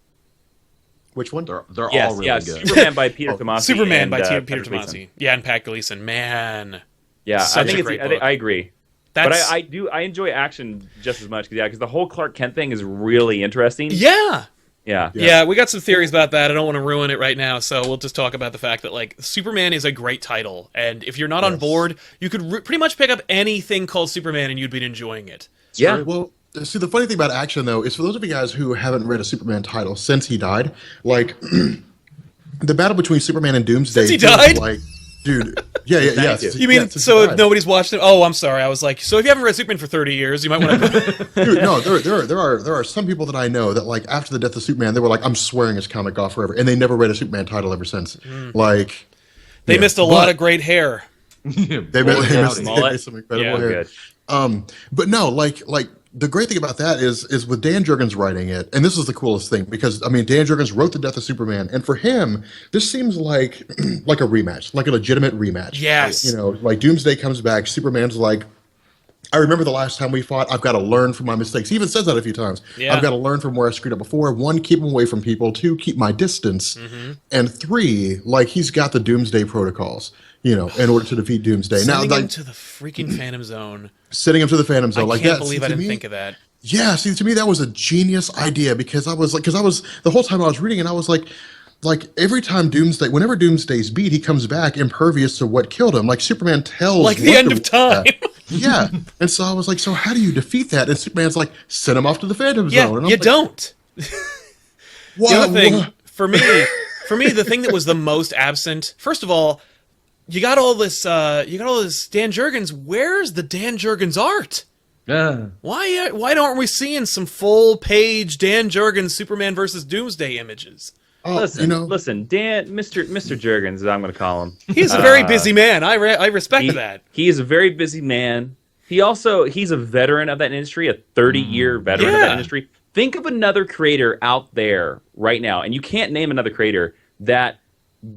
Which one? They're Yes, all really good. Superman by Peter Tomasi. Superman and, by Peter Patrick Tomasi. Gleason. Yeah, and Pat Gleason. Man. Yeah, Such I think a great book. I agree. That's, But I enjoy action just as much because the whole Clark Kent thing is really interesting. yeah. Yeah. We got some theories about that. I don't want to ruin it right now, so we'll just talk about the fact that like Superman is a great title, and if you're not on board, you could pretty much pick up anything called Superman and you'd be enjoying it. Yeah. Well, see, the funny thing about Action, though, is for those of you guys who haven't read a Superman title since he died, like, the battle between Superman and Doomsday... Since he died? Like, dude, yeah. You mean, so if nobody's watched it? Oh, I'm sorry. I was like, so if you haven't read Superman for 30 years, you might want to... Dude, no, there are some people that I know that, like, after the death of Superman, they were like, I'm swearing his comic off forever, and they never read a Superman title ever since. Like... They missed a lot of great hair. They missed some incredible hair. Good. But no, like the great thing about that is with Dan Jurgens writing it, and this is the coolest thing because I mean Dan Jurgens wrote The Death of Superman, and for him this seems like like a rematch, like a legitimate rematch. Yes, you know, like Doomsday comes back, Superman's like, I remember the last time we fought. I've got to learn from my mistakes. He even says that a few times. Yeah. I've got to learn from where I screwed up before. 1, keep him away from people. 2, keep my distance. And 3, like he's got the Doomsday protocols, you know, in order to defeat Doomsday. Sending now, like, him to the freaking Phantom Zone. Sending him to the Phantom Zone. I can't believe I didn't think of that. Yeah, see, to me that was a genius idea because I was the whole time I was reading and I was like every time whenever Doomsday's beat, he comes back impervious to what killed him. Like Superman tells, like the end of time. Yeah, and so I was like, so how do you defeat that? And Superman's like, send him off to the Phantom Zone. And I'm You like, the other thing for me, the thing that was the most absent. First of all, you got all this Dan Jurgens. Where's the Dan Jurgens art? Why aren't we seeing some full page Dan Jurgens Superman versus Doomsday images? Listen, Dan, Mr. Jurgens, as I'm going to call him. He's a very busy man. I respect that. He is a very busy man. He's a veteran of that industry, a 30-year veteran of that industry. Think of another creator out there right now, and you can't name another creator that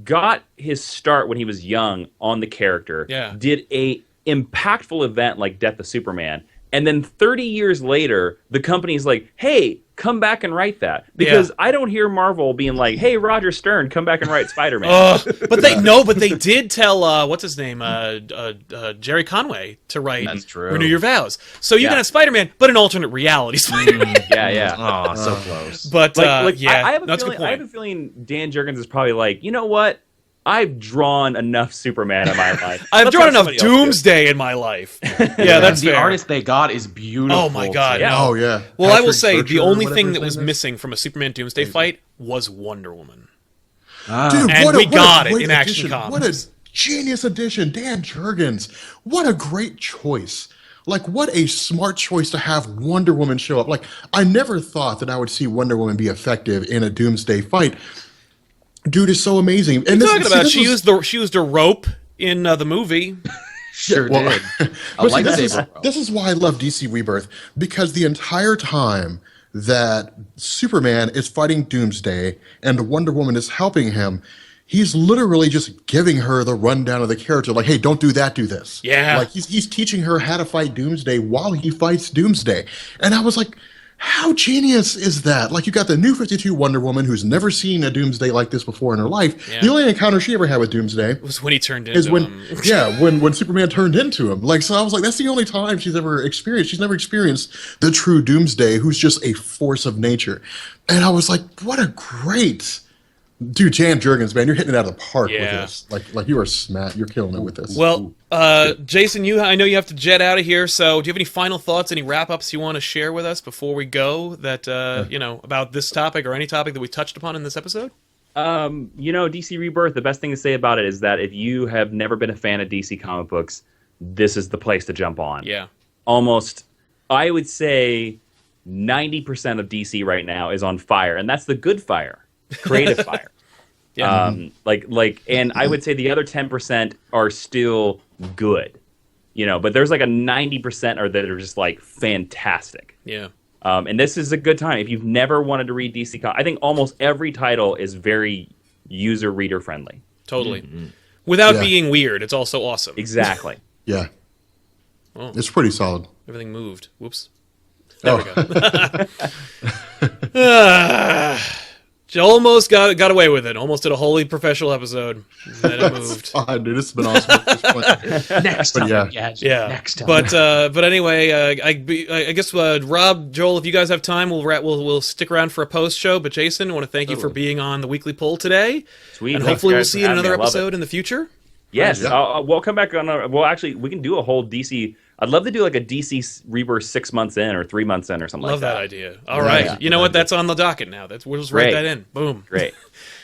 got his start when he was young on the character, did a impactful event like Death of Superman, and then 30 years later, the company's like, hey, come back and write that. Because I don't hear Marvel being like, hey, Roger Stern, come back and write Spider-Man. But they did tell, what's his name, Jerry Conway to write Renew Your Vows. So you can have Spider-Man, but an alternate reality Spider-Man. Yeah. Oh, so close. But, I have a feeling Dan Jurgens is probably like, you know what? I've drawn enough Superman in my life. I've drawn enough Doomsday in my life. Yeah, that's the fair. artist they got is beautiful. Oh my god! Yeah. Oh yeah. Well, I will say the only thing that was missing from a Superman Doomsday fight was Wonder Woman. Dude, and we got it in Action Comics. What a genius addition, Dan Jurgens. What a great choice. Like, what a smart choice to have Wonder Woman show up. Like, I never thought that I would see Wonder Woman be effective in a Doomsday fight. Dude is so amazing. And she used a rope in the movie. Sure did. This is why I love DC Rebirth, because the entire time that Superman is fighting Doomsday and Wonder Woman is helping him, he's literally just giving her the rundown of the character, like, hey, don't do that, do this. Yeah. Like, he's teaching her how to fight Doomsday while he fights Doomsday. And I was like, how genius is that? Like, you got the New 52 Wonder Woman, who's never seen a Doomsday like this before in her life. Yeah. The only encounter she ever had with Doomsday was when he turned into him. Yeah, when Superman turned into him. Like, so I was like, that's the only time she's ever experienced. She's never experienced the true Doomsday, who's just a force of nature. And I was like, what a great... Dude, Jan Jurgens, man, you're hitting it out of the park with this. Like you are smack. You're killing it with this. Well, Jason, I know you have to jet out of here. So, do you have any final thoughts, any wrap-ups you want to share with us before we go? That about this topic or any topic that we touched upon in this episode? DC Rebirth. The best thing to say about it is that if you have never been a fan of DC comic books, this is the place to jump on. Yeah. Almost, I would say, 90% of DC right now is on fire, and that's the good fire. Creative fire. Yeah. And I would say the other 10% are still good, but there's like a 90% that are just like fantastic. Yeah. And this is a good time. If you've never wanted to read DC I think almost every title is very reader friendly. Totally. Mm-hmm. Without being weird. It's also awesome. Exactly. Yeah. Oh. It's pretty solid. Everything moved. Whoops. There we go. Almost got away with it. Almost did a wholly professional episode. Then it moved. Fine, dude. This has been awesome at this point. Next time. Yeah. Next time. But anyway, I guess Rob, Joel, if you guys have time, we'll stick around for a post show. But Jason, I want to thank you for being on the weekly poll today. Sweet. And hopefully we'll see you in another episode in the future. Yes. We'll come back on. Actually, we can do a whole DC. I'd love to do like a DC Rebirth 6 months in or 3 months in or something like that. Love that idea. All right. Yeah. You know what? That's on the docket now. We'll just write that in. Boom. Great.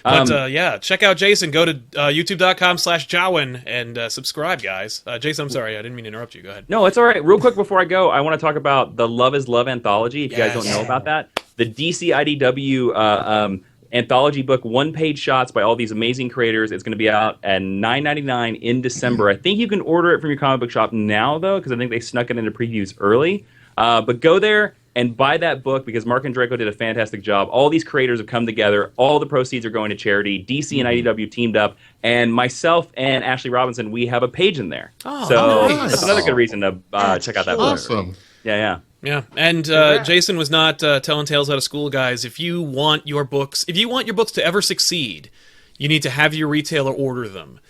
But check out Jason. Go to youtube.com/Jawin and subscribe, guys. Jason, I'm sorry. I didn't mean to interrupt you. Go ahead. No, it's all right. Real quick before I go, I want to talk about the Love is Love anthology. If you guys don't know about that, the DC IDW anthology book, one-page shots by all these amazing creators. It's going to be out at $9.99 in December. I think you can order it from your comic book shop now, though, because I think they snuck it into previews early. But go there and buy that book because Mark and Draco did a fantastic job. All these creators have come together. All the proceeds are going to charity. DC and IDW teamed up. And myself and Ashley Robinson, we have a page in there. Oh, so nice. That's another good reason to check out that book. Awesome. Yeah. Yeah, and Jason was not telling tales out of school, guys. If you want your books to ever succeed, you need to have your retailer order them.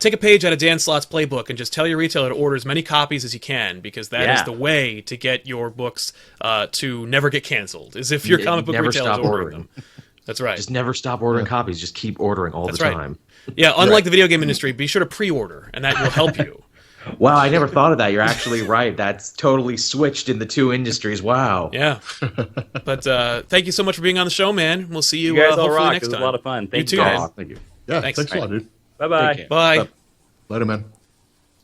Take a page out of Dan Slott's playbook and just tell your retailer to order as many copies as you can, because that is the way to get your books to never get canceled, is if your comic book retailer is ordering them. That's right. Just never stop ordering copies. Just keep ordering all the time. Yeah, unlike the video game industry, be sure to pre-order, and that will help you. Wow, I never thought of that. You're actually right. That's totally switched in the two industries. Wow. Yeah. But thank you so much for being on the show, man. We'll see you, guys all hopefully rock. next time. It was a lot of fun. Thank you too, guys. Thank you. Yeah, thanks a lot, dude. Bye-bye. Bye. Later, man.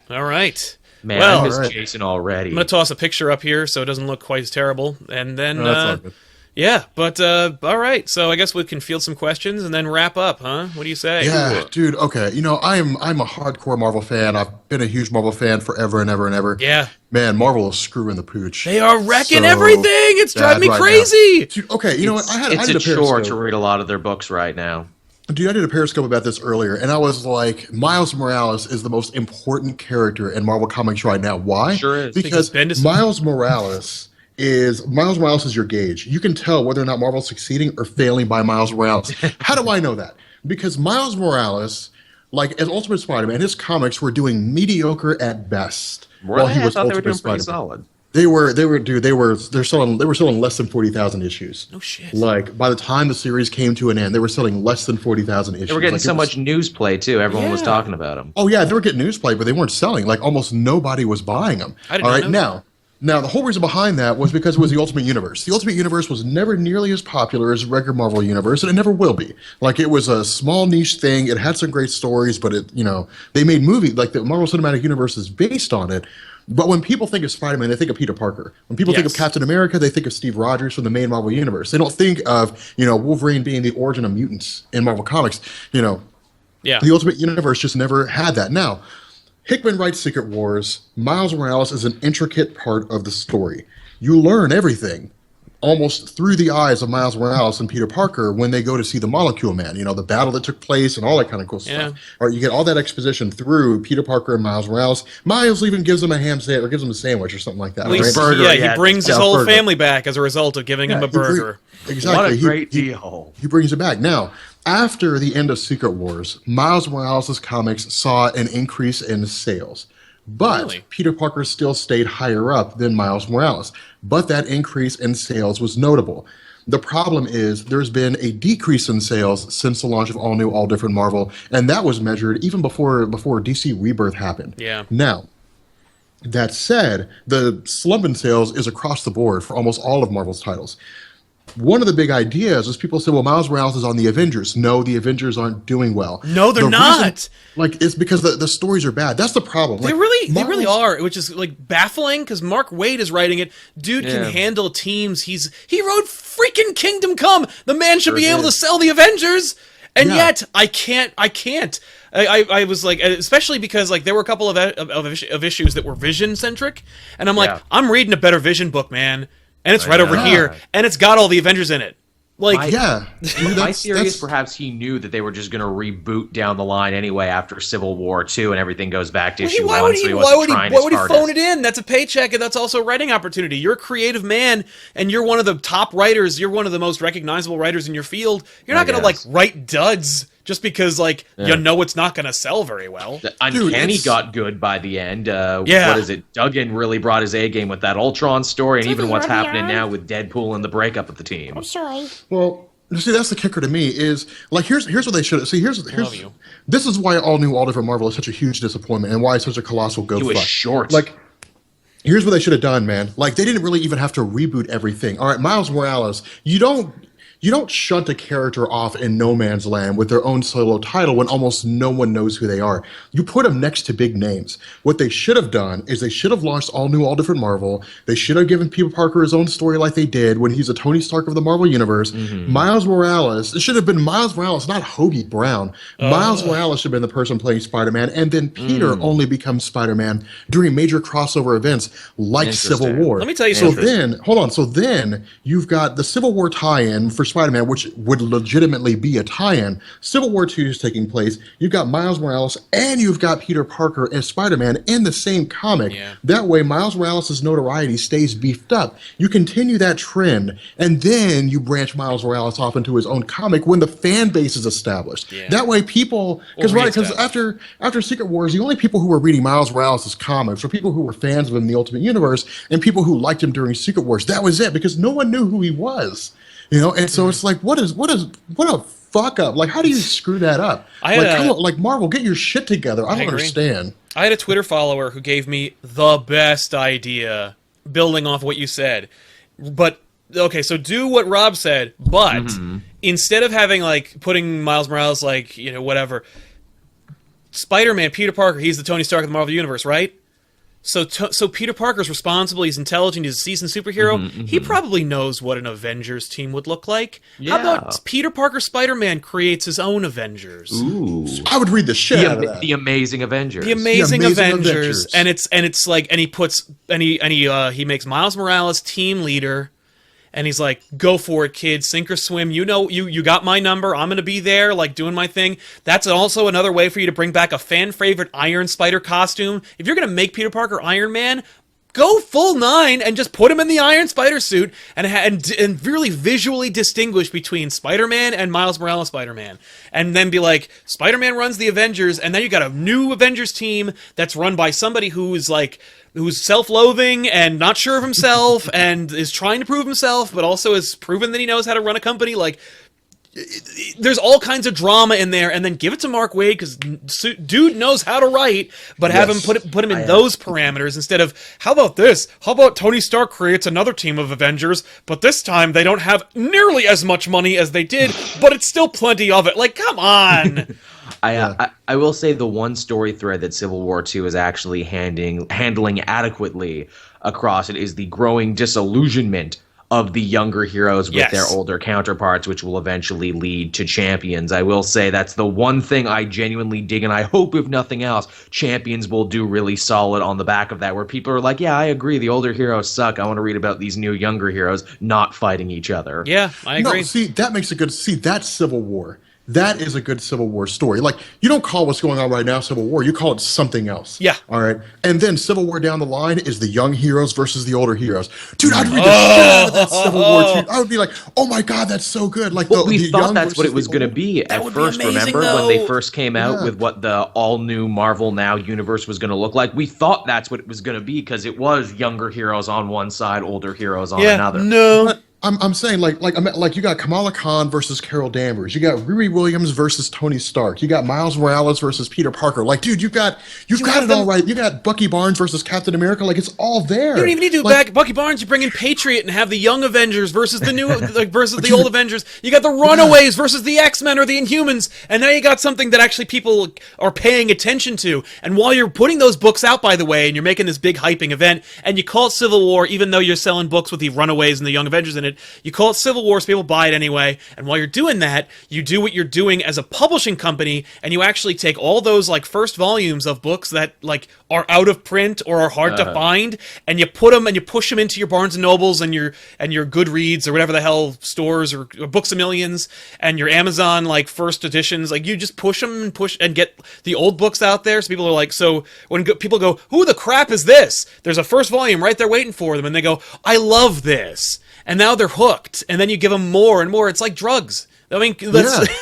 All right. Man, I miss Jason already. I'm going to toss a picture up here so it doesn't look quite as terrible. And then, that's all good. Yeah, but all right. So I guess we can field some questions and then wrap up, huh? What do you say? Yeah, dude. Okay, I'm a hardcore Marvel fan. I've been a huge Marvel fan forever and ever and ever. Yeah. Man, Marvel is screwing the pooch. They are wrecking everything. It's driving me crazy. Dude, okay, you know what? It's a chore to read a lot of their books right now. Dude, I did a Periscope about this earlier, and I was like, Miles Morales is the most important character in Marvel Comics right now. Why? Sure is. Because Miles Morales is your gauge. You can tell whether or not Marvel's succeeding or failing by Miles Morales. How do I know that? Because Miles Morales, like as Ultimate Spider-Man, his comics were doing mediocre at best. Really? I thought they were doing pretty solid. They were selling less than 40,000 issues. No shit. Like by the time the series came to an end, they were selling less than 40,000 issues. They were getting so much news play too. Everyone was talking about them. Oh yeah, they were getting news play, but they weren't selling. Like almost nobody was buying them. I didn't know. Now, the whole reason behind that was because it was the Ultimate Universe. The Ultimate Universe was never nearly as popular as the regular Marvel Universe, and it never will be. Like, it was a small niche thing. It had some great stories, but they made movies. Like, the Marvel Cinematic Universe is based on it. But when people think of Spider-Man, they think of Peter Parker. When people think of Captain America, they think of Steve Rogers from the main Marvel Universe. They don't think of, Wolverine being the origin of mutants in Marvel Comics. The Ultimate Universe just never had that. Now, Hickman writes Secret Wars. Miles Morales is an intricate part of the story. You learn everything almost through the eyes of Miles Morales and Peter Parker when they go to see the Molecule Man, the battle that took place and all that kind of cool stuff. Or you get all that exposition through Peter Parker and Miles Morales. Miles even gives him a ham sandwich or gives him a sandwich or something like that. He brings his whole family back as a result of giving him a burger. Exactly. What a great deal. He brings it back. Now, after the end of Secret Wars, Miles Morales' comics saw an increase in sales. But Peter Parker still stayed higher up than Miles Morales. But that increase in sales was notable. The problem is there's been a decrease in sales since the launch of All New, All Different Marvel, and that was measured even before DC Rebirth happened. Yeah. Now, that said, the slump in sales is across the board for almost all of Marvel's titles. One of the big ideas is people say, well, Miles Morales is on the Avengers. No, the Avengers aren't doing well. No, they're not. It's because the stories are bad. That's the problem. They really are, which is baffling because Mark Waid is writing it. Dude can handle teams. He wrote freaking Kingdom Come. The man should be able to sell the Avengers. And yet, I can't. I was like, especially because there were a couple of issues that were Vision-centric. And I'm like, I'm reading a better Vision book, man. And it's right over here, and it's got all the Avengers in it. My theory is perhaps he knew that they were just going to reboot down the line anyway after Civil War 2 and everything goes back to issue 1, so he wasn't trying his hardest. Why would he phone it in? That's a paycheck, and that's also a writing opportunity. You're a creative man, and you're one of the top writers. You're one of the most recognizable writers in your field. You're not going to, write duds just because, you know it's not going to sell very well. The Uncanny got good by the end. What is it? Duggan really brought his A-game with that Ultron story, and even what's happening now with Deadpool and the breakup of the team. I'm sorry. Well, see, that's the kicker to me is, here's what they should have. See, this is why All New, All Different Marvel is such a huge disappointment and why it's such a colossal go fuck. It was short. Here's what they should have done, man. They didn't really even have to reboot everything. All right, Miles Morales, you don't shunt a character off in no man's land with their own solo title when almost no one knows who they are. You put them next to big names. What they should have done is they should have launched All New, All Different Marvel. They should have given Peter Parker his own story like they did when he's a Tony Stark of the Marvel Universe. Miles Morales, it should have been Miles Morales, not Hobie Brown. Miles Morales should have been the person playing Spider-Man, and then Peter only becomes Spider-Man during major crossover events like Civil War. Let me tell you something. So then you've got the Civil War tie-in for Spider-Man, which would legitimately be a tie-in. Civil War 2 is taking place. You've got Miles Morales and you've got Peter Parker as Spider-Man in the same comic. That way, Miles Morales' notoriety stays beefed up. You continue that trend, and then you branch Miles Morales off into his own comic when the fan base is established. That way, people... Because after Secret Wars, the only people who were reading Miles Morales' comics were people who were fans of him in the Ultimate Universe and people who liked him during Secret Wars. That was it, because no one knew who he was. And so it's what a fuck up. How do you screw that up? Marvel, get your shit together. I don't understand. I had a Twitter follower who gave me the best idea, building off what you said. But, okay, so do what Rob said, but instead of having, putting Miles Morales, whatever, Spider-Man, Peter Parker, he's the Tony Stark of the Marvel Universe, right? So Peter Parker's responsible, he's intelligent, he's a seasoned superhero. He probably knows what an Avengers team would look like. How about Peter Parker Spider-Man creates his own Avengers? Ooh. I would read the shit out of that. The Amazing Avengers. The Amazing Avengers. And he makes Miles Morales team leader. And he's like, go for it, kid, sink or swim. You got my number. I'm going to be there, doing my thing. That's also another way for you to bring back a fan-favorite Iron Spider costume. If you're going to make Peter Parker Iron Man, go full 9 and just put him in the Iron Spider suit and really visually distinguish between Spider-Man and Miles Morales Spider-Man. And then be like, Spider-Man runs the Avengers, and then you got a new Avengers team that's run by somebody who's self-loathing and not sure of himself and is trying to prove himself, but also has proven that he knows how to run a company. There's all kinds of drama in there, and then give it to Mark Waid because dude knows how to write, but have him put him in those parameters instead of, how about this? How about Tony Stark creates another team of Avengers, but this time they don't have nearly as much money as they did, but it's still plenty of it. Come on. I will say the one story thread that Civil War 2 is actually handling adequately across it is the growing disillusionment of the younger heroes with Yes. their older counterparts, which will eventually lead to champions. I will say that's the one thing I genuinely dig, and I hope, if nothing else, champions will do really solid on the back of that, where people are like, yeah, I agree, the older heroes suck. I want to read about these new younger heroes not fighting each other. Yeah, I agree. No, see, that makes a good. See, that's Civil War. That is a good Civil War story. Like, you don't call what's going on right now Civil War. You call it something else. Yeah. All right. And then Civil War down the line is the young heroes versus the older heroes. Dude, I'd read the shit out of that Civil War too. I would be like, oh my God, that's so good. Like, Well, we the thought young that's what it versus was the going to old. be at would be first. amazing, Remember when they though. first came out with what the all-new Marvel Now universe was going to look like? We thought that's what it was going to be because it was younger heroes on one side, older heroes on another. No. But I'm saying like you got Kamala Khan versus Carol Danvers. You got Riri Williams versus Tony Stark. You got Miles Morales versus Peter Parker. Like, dude, you've got it all right. You got Bucky Barnes versus Captain America. Like, it's all there. You don't even need to do like, Bucky Barnes. You bring in Patriot and have the young Avengers versus the new versus the old Avengers. You got the Runaways versus the X-Men or the Inhumans, and now you got something that actually people are paying attention to. And while you're putting those books out, by the way, and you're making this big hyping event, and you call it Civil War, even though you're selling books with the Runaways and the Young Avengers in it, you call it Civil War so people buy it anyway. And while you're doing that, you do what you're doing as a publishing company, and you actually take all those like first volumes of books that like are out of print or are hard to find, and you put them and you push them into your Barnes and Nobles and your Goodreads or whatever the hell stores or Books A Millions and your Amazon like first editions. Like, you just push them and get the old books out there. So people are like, so when people go, who the crap is this? There's a first volume right there waiting for them, and they go, I love this. And now they're hooked, and then you give them more and more. It's like drugs. I mean, that's... Yeah.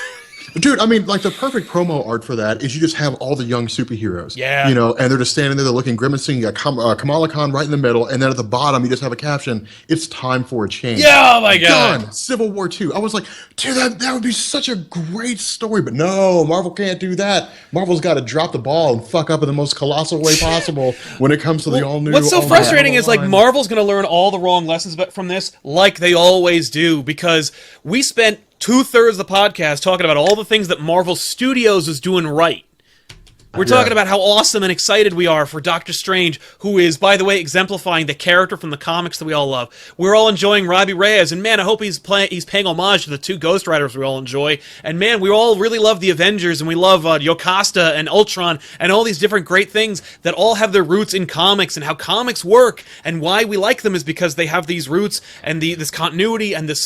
Dude, I mean, like, the perfect promo art for that is you just have all the young superheroes. Yeah. You know, and they're just standing there, they're looking grimacing. You got Kamala Khan right in the middle, and then at the bottom, you just have a caption, it's time for a change. Yeah, oh my God. Done. Civil War II. I was like, dude, that would be such a great story. But no, Marvel can't do that. Marvel's got to drop the ball and fuck up in the most colossal way possible when it comes to the all-new... What's so frustrating is, like, line. Marvel's going to learn all the wrong lessons from this, like they always do, because we spent 2/3 of the podcast talking about all the things that Marvel Studios is doing right. We're talking about how awesome and excited we are for Doctor Strange, who is, by the way, exemplifying the character from the comics that we all love. We're all enjoying Robbie Reyes, and man, I hope he's paying homage to the two Ghost Riders we all enjoy. And man, we all really love the Avengers, and we love Yocasta and Ultron, and all these different great things that all have their roots in comics, and how comics work, and why we like them is because they have these roots and this continuity and this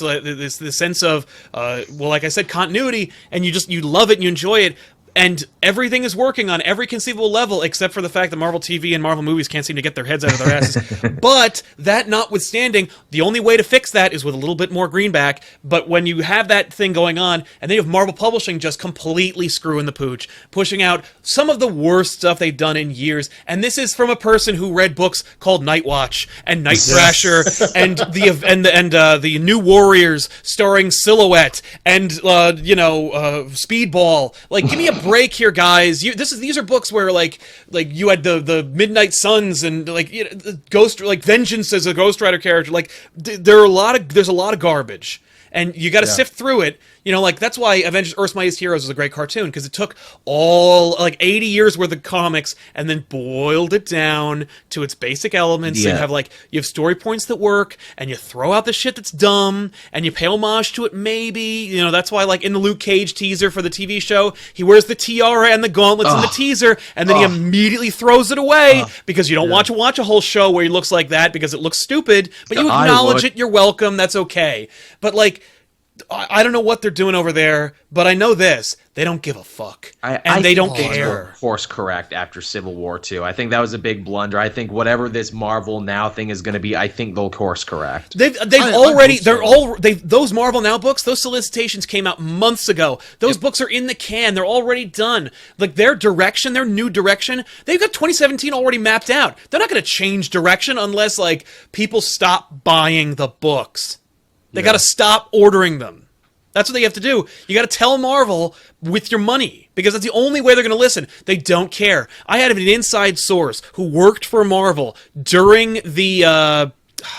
sense of, well, like I said, continuity, and you love it and you enjoy it. And everything is working on every conceivable level, except for the fact that Marvel TV and Marvel movies can't seem to get their heads out of their asses. But that notwithstanding, the only way to fix that is with a little bit more greenback. But when you have that thing going on, and then you have Marvel Publishing just completely screwing the pooch, pushing out some of the worst stuff they've done in years. And this is from a person who read books called Night Watch and Night Thrasher and the New Warriors starring Silhouette and Speedball. Like, give me a break here, guys. These are books where like you had the Midnight Suns and like Ghost, like Vengeance as a Ghost Rider character. Like there's a lot of garbage, and you got to sift through it. You know, like, that's why Avengers Earth's Mightiest Heroes was a great cartoon, because it took all, like, 80 years worth of comics and then boiled it down to its basic elements. So you have story points that work, and you throw out the shit that's dumb, and you pay homage to it maybe. You know, that's why, like, in the Luke Cage teaser for the TV show, he wears the tiara and the gauntlets in the teaser, and then he immediately throws it away, because you don't want to watch a whole show where he looks like that, because it looks stupid, but you acknowledge it, you're welcome, that's okay. But, like, I don't know what they're doing over there, but I know this. They don't give a fuck. They don't care. Course correct after Civil War II. I think that was a big blunder. I think whatever this Marvel Now thing is going to be, I think they'll course correct. Those Marvel Now books, those solicitations came out months ago. Those books are in the can. They're already done. Like, their new direction, they've got 2017 already mapped out. They're not going to change direction unless, like, people stop buying the books. They got to stop ordering them. That's what they have to do. You got to tell Marvel with your money, because that's the only way they're going to listen. They don't care. I had an inside source who worked for Marvel during the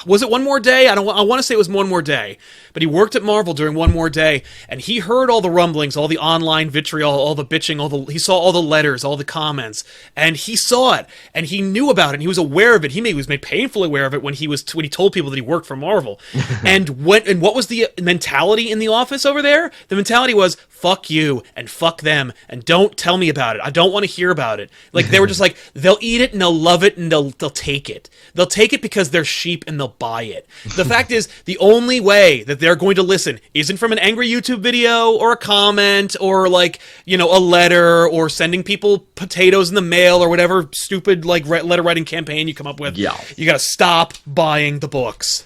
was it One More Day? I want to say it was One More Day, but he worked at Marvel during One More Day, and he heard all the rumblings, all the online vitriol, all the bitching, he saw all the letters, all the comments, and he saw it, and he knew about it, and he was aware of it. He was made painfully aware of it when he told people that he worked for Marvel. And what was the mentality in the office over there? The mentality was, fuck you and fuck them, and don't tell me about it. I don't want to hear about it. Like, they were just like, they'll eat it and they'll love it and they'll take it. They'll take it because they're sheep and they'll buy it. The fact is, the only way that they're going to listen isn't from an angry YouTube video or a comment or, like, you know, a letter or sending people potatoes in the mail or whatever stupid, like, letter writing campaign you come up with. Yeah. You gotta stop buying the books.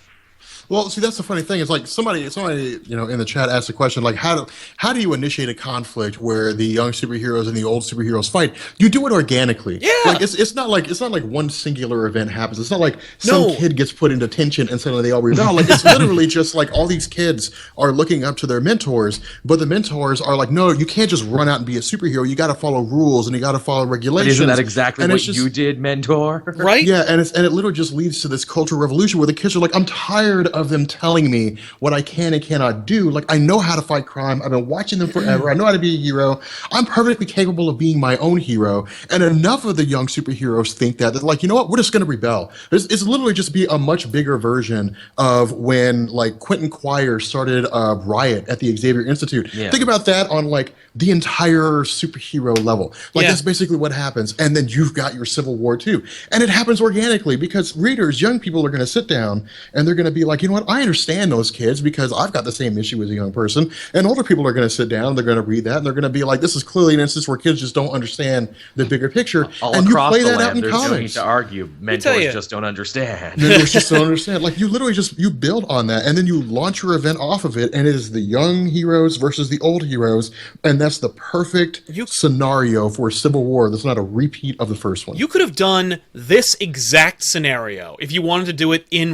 Well, see, that's the funny thing. It's like somebody, you know, in the chat asked the question, like, how do you initiate a conflict where the young superheroes and the old superheroes fight? You do it organically. Yeah. Like, it's not like one singular event happens. It's not like some kid gets put into tension and suddenly they all rebel. Like, it's literally just like all these kids are looking up to their mentors, but the mentors are like, no, you can't just run out and be a superhero. You got to follow rules and you got to follow regulations. But isn't that exactly what you did, mentor? Right? Yeah, and it literally just leads to this cultural revolution where the kids are like, I'm tired of them telling me what I can and cannot do. Like, I know how to fight crime. I've been watching them forever. I know how to be a hero. I'm perfectly capable of being my own hero. And enough of the young superheroes think that they're like, you know what? We're just going to rebel. It's literally just be a much bigger version of when, like, Quentin Quire started a riot at the Xavier Institute. Yeah. Think about that on, like, the entire superhero level. Like, that's basically what happens. And then you've got your Civil War too. And it happens organically because readers, young people, are going to sit down and they're going to be like, you know what? I understand those kids because I've got the same issue as a young person. And older people are going to sit down, they're going to read that, and they're going to be like, this is clearly an instance where kids just don't understand the bigger picture. All and across you play the that land, out in there's comics. no need to argue. Mentors just don't understand. Mentors just don't understand. Like, you literally you build on that, and then you launch your event off of it, and it is the young heroes versus the old heroes, and that's the perfect scenario for a Civil War that's not a repeat of the first one. You could have done this exact scenario if you wanted to do it in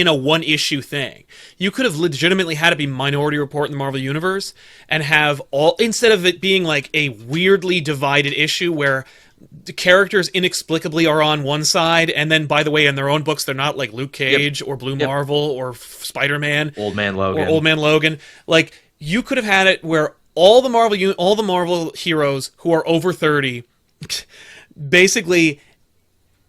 a one-issue thing. You could have legitimately had it be Minority Report in the Marvel Universe and have instead of it being like a weirdly divided issue where the characters inexplicably are on one side, and then, by the way, in their own books, they're not like Luke Cage or Blue Marvel or Spider-Man. Old Man Logan. Like, you could have had it where all the Marvel heroes who are over 30 basically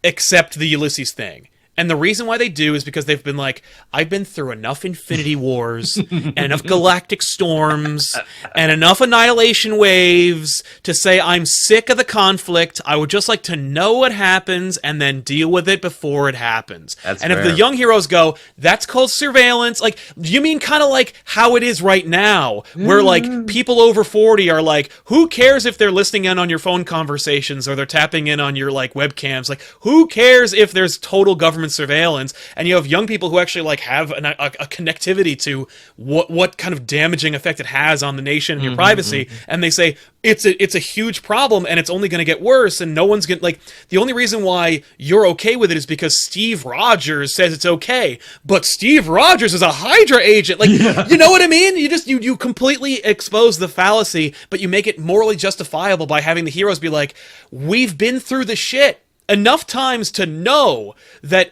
accept the Ulysses thing. And the reason why they do is because they've been like, I've been through enough Infinity Wars and enough galactic storms and enough annihilation waves to say I'm sick of the conflict. I would just like to know what happens and then deal with it before it happens. That's fair. If the young heroes go, that's called surveillance. Like, you mean kind of like how it is right now, where like people over 40 are like, who cares if they're listening in on your phone conversations or they're tapping in on your like webcams? Like, who cares if there's total government surveillance? And you have young people who actually like have a connectivity to what kind of damaging effect it has on the nation and your privacy, and they say it's a huge problem and it's only going to get worse, and no one's going to, like, the only reason why you're okay with it is because Steve Rogers says it's okay, but Steve Rogers is a Hydra agent. Like, you know what I mean? You completely expose the fallacy, but you make it morally justifiable by having the heroes be like, we've been through the shit enough times to know that.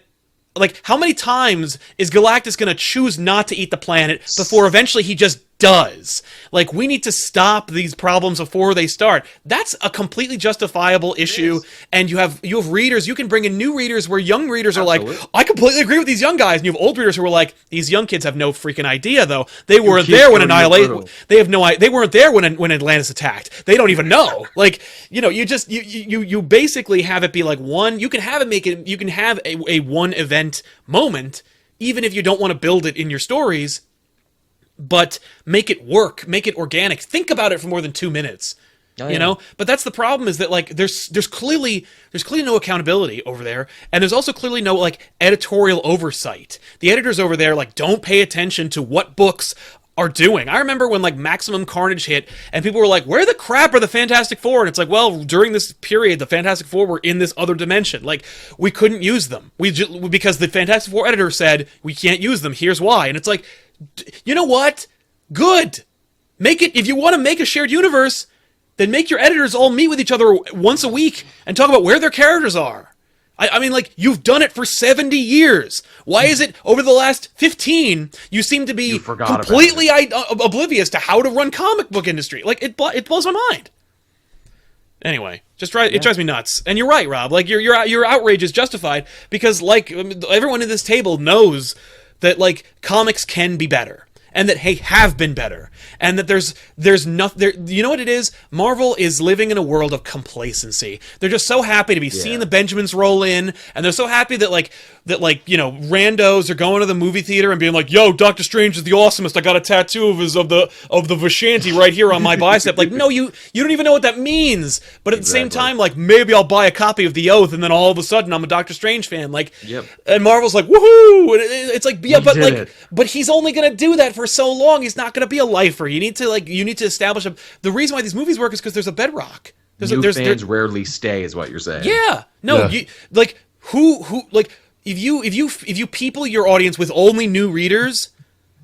Like, how many times is Galactus going to choose not to eat the planet before eventually he just does? Like, we need to stop these problems before they start. That's a completely justifiable issue, and you have readers. You can bring in new readers where young readers are like, I completely agree with these young guys, and you have old readers who are like, these young kids have no freaking idea, though. They weren't there when Annihilation. They have no idea. They weren't there when Atlantis attacked. They don't even know. Like, you know, you basically have it be like one. You can have it You can have a one event moment, even if you don't want to build it in your stories. But make it work, make it organic. Think about it for more than 2 minutes, you know. But that's the problem, is that like there's clearly no accountability over there, and there's also clearly no like editorial oversight. The editors over there like don't pay attention to what books are doing. I remember when like Maximum Carnage hit, and people were like, "Where the crap are the Fantastic Four?" And it's like, well, during this period, the Fantastic Four were in this other dimension. Like, we couldn't use them. Because the Fantastic Four editor said we can't use them. Here's why. And it's like, you know what? Good. Make it, if you want to make a shared universe, then make your editors all meet with each other once a week and talk about where their characters are. I mean, like, you've done it for 70 years. Why is it over the last 15 you seem to be completely oblivious to how to run comic book industry? Like, it blows my mind. Anyway, it drives me nuts. And you're right, Rob. Like, your outrage is justified because, like, everyone at this table knows that, like, comics can be better. And that, hey, have been better. And that there's nothing, you know what it is? Marvel is living in a world of complacency. They're just so happy to be seeing the Benjamins roll in, and they're so happy that you know, randos are going to the movie theater and being like, yo, Doctor Strange is the awesomest. I got a tattoo of the Vishanti right here on my bicep. Like, no, you don't even know what that means. But at the same time, like, maybe I'll buy a copy of The Oath, and then all of a sudden I'm a Doctor Strange fan. Like, and Marvel's like, woohoo! And it's like, yeah, but he's only gonna do that for so long. He's not gonna be a lifer. You need to establish the reason why these movies work is because there's a bedrock. Fans rarely stay, is what you're saying. Yeah, no, you like who like. If you people your audience with only new readers,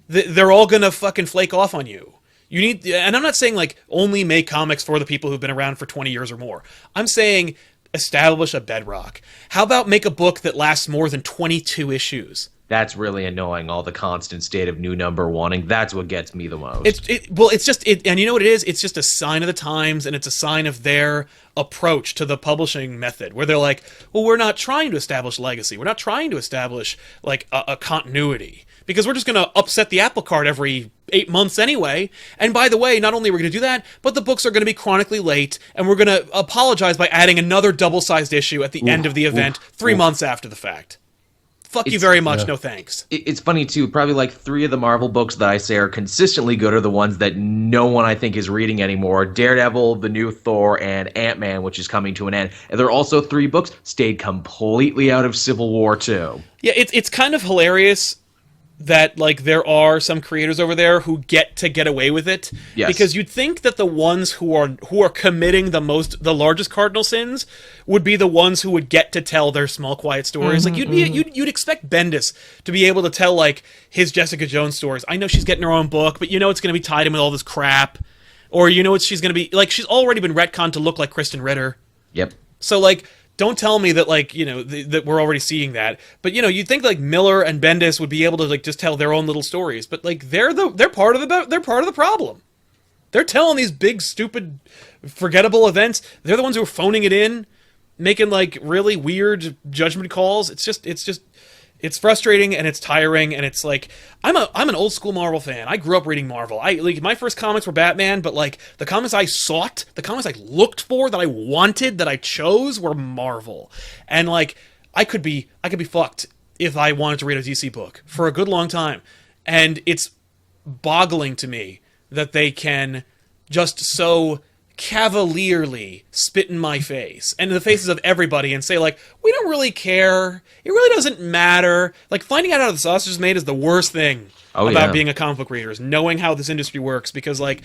they're all gonna fucking flake off on you. You need, and I'm not saying like only make comics for the people who've been around for 20 years or more. I'm saying establish a bedrock. How about make a book that lasts more than 22 issues? That's really annoying. All the constant state of new number wanting. That's what gets me the most. It's just and you know what it is? It's just a sign of the times, and it's a sign of their approach to the publishing method, where they're like, well, we're not trying to establish legacy. We're not trying to establish like a continuity, because we're just going to upset the apple cart every 8 months anyway. And by the way, not only are we going to do that, but the books are going to be chronically late, and we're going to apologize by adding another double-sized issue at the end of the event 3 months after the fact. Fuck you very much, no thanks. It's funny, too. Probably like 3 of the Marvel books that I say are consistently good are the ones that no one, I think, is reading anymore. Daredevil, the new Thor, and Ant-Man, which is coming to an end. And there are also 3 books stayed completely out of Civil War, too. Yeah, it's kind of hilarious that like there are some creators over there who get away with it. Yes. Because you'd think that the ones who are committing the largest cardinal sins would be the ones who would get to tell their small quiet stories. Like you'd expect Bendis to be able to tell like his Jessica Jones stories. I know she's getting her own book, but you know it's going to be tied in with all this crap. Or you know she's going to be like, she's already been retconned to look like Kristen Ritter. Yep. So like, don't tell me that like, you know, that we're already seeing that. But you know, you'd think like Miller and Bendis would be able to like just tell their own little stories. But like they're part of the problem. They're telling these big, stupid, forgettable events. They're the ones who are phoning it in, making like really weird judgment calls. It's frustrating and it's tiring, and it's like I'm an old school Marvel fan. I grew up reading Marvel. My first comics were Batman, but like the comics I sought, the comics I looked for, that I wanted, that I chose were Marvel. And like I could be fucked if I wanted to read a DC book for a good long time. And it's boggling to me that they can just so cavalierly spit in my face and in the faces of everybody and say like, we don't really care, it really doesn't matter. Like finding out how the sausage is made is the worst thing about being a comic book reader, is knowing how this industry works, because like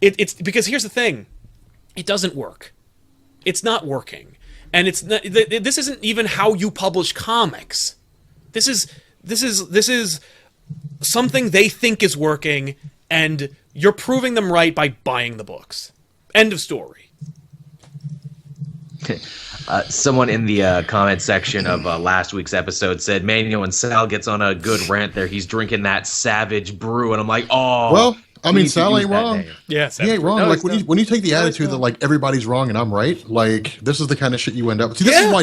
it's because here's the thing, it doesn't work. It's not working. And it's not, this isn't even how you publish comics. This is something they think is working, and you're proving them right by buying the books. End of story. Someone in the comment section of last week's episode said, man, you know, when Sal gets on a good rant there, he's drinking that Savage brew. And I'm like, oh. Well, I mean, Sal ain't wrong. Yes, he ain't wrong. No, like when you take the attitude that like everybody's wrong and I'm right, like this is the kind of shit you end up. See, this is why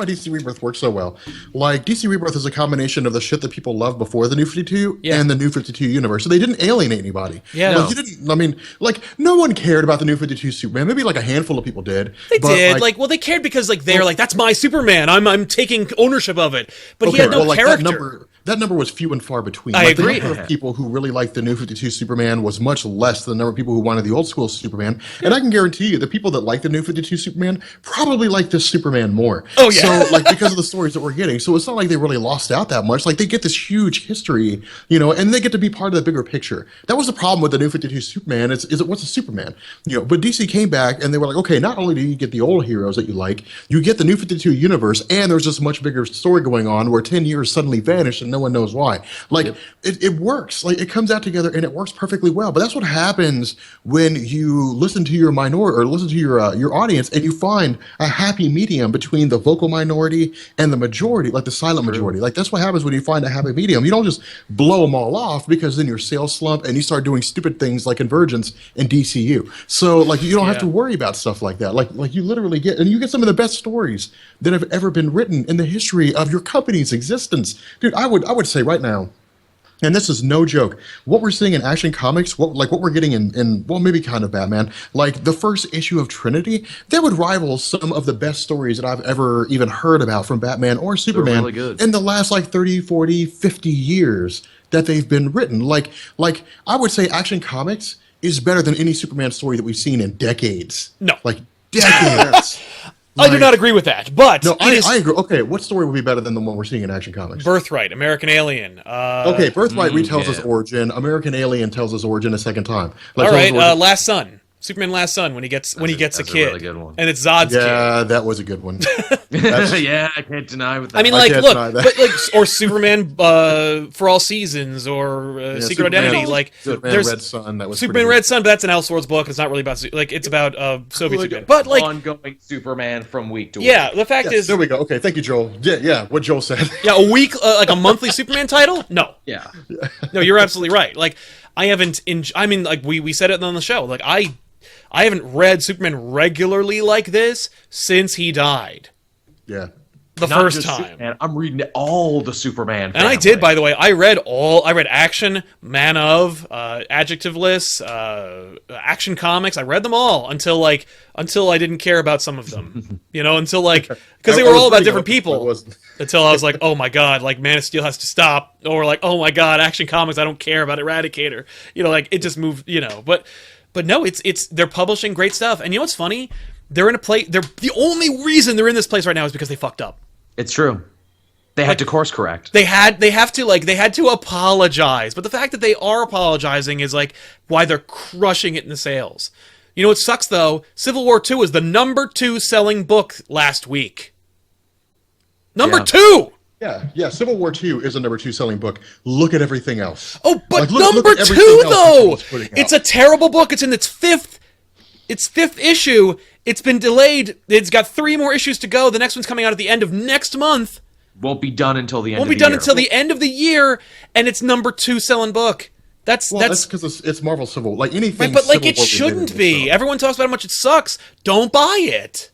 DC Rebirth works so well. Like DC Rebirth is a combination of the shit that people loved before the New 52 and the New 52 universe. So they didn't alienate anybody. Yeah, like, you didn't. I mean, like no one cared about the New 52 Superman. Maybe like a handful of people did. They did. Like, well, they cared because like they're like, that's my Superman. I'm taking ownership of it. But he had no character. That number was few and far between. I agree. The number of people who really liked the New 52 Superman was much less than the number of people who wanted the old school Superman. And I can guarantee you, the people that like the New 52 Superman probably like this Superman more. Oh, yeah. So, like, because of the stories that we're getting. So it's not like they really lost out that much. Like, they get this huge history, you know, and they get to be part of the bigger picture. That was the problem with the New 52 Superman. Is it what's a Superman? You know, but DC came back and they were like, okay, not only do you get the old heroes that you like, you get the New 52 universe, and there's this much bigger story going on where 10 years suddenly vanished and no one knows why. Like it works. Like it comes out together and it works perfectly well. But that's what happens when you listen to your minority or listen to your audience and you find a happy medium between the vocal minority and the majority, like the silent majority. Like that's what happens when you find a happy medium. You don't just blow them all off, because then your sales slump and you start doing stupid things like Convergence and DCU. So like you don't have to worry about stuff like that. Like you literally get, and you get some of the best stories that have ever been written in the history of your company's existence. Dude, I would say right now, and this is no joke, what we're seeing in Action Comics, what we're getting in well, maybe kind of Batman, like the first issue of Trinity, that would rival some of the best stories that I've ever even heard about from Batman or Superman in the last like 30, 40, 50 years that they've been written. Like I would say Action Comics is better than any Superman story that we've seen in decades. No. Like decades. I do not agree with that, but no, I agree. Okay, what story would be better than the one we're seeing in Action Comics? Birthright, American Alien. Okay, Birthright retells his origin. American Alien tells his origin a second time. Like, all right, Last Son. Superman Last Son, when he gets a kid, really good one. And it's Zod's kid. Yeah, that was a good one. Yeah, I can't deny with that. I mean, like, look, but like, or Superman for All Seasons, or Secret Identity. Like, Superman Red Sun. That was Superman Red Sun, but that's an Elseworlds book. It's not really about it's about Soviet Superman. But like ongoing Superman from week to week. Yeah, the fact is, there we go. Okay, thank you, Joel. Yeah, what Joel said. Yeah, a week, like a monthly Superman title. No. Yeah. No, you're absolutely right. Like, I haven't. I mean, like we said it on the show. Like I haven't read Superman regularly like this since he died. Yeah. The first time. Superman, I'm reading all the Superman family. And I did, by the way. I read Action, Man of, Adjectiveless, Action Comics. I read them all until I didn't care about some of them. Until because they were all about different people. Until I was like, oh my god, like Man of Steel has to stop. Or like, oh my god, Action Comics, I don't care about Eradicator. It just moved, But no, they're publishing great stuff. And you know what's funny? They're in a place. The only reason they're in this place right now is because they fucked up. It's true. They had to course correct. They had to apologize. But the fact that they are apologizing is like why they're crushing it in the sales. You know what sucks though? Civil War II was the #2 selling book last week. Number 2. Yeah. Civil War II is a #2 selling book. Look at everything else. Oh, but look #2 though, it's a terrible book. It's in its fifth issue. It's been delayed. It's got 3 more issues to go. The next one's coming out at the end of next month. Won't be done until the end. Won't be done until the end of the year, and it's #2 selling book. That's because it's Marvel Civil. Like anything, right, but like it shouldn't be. Everyone talks about how much it sucks. Don't buy it.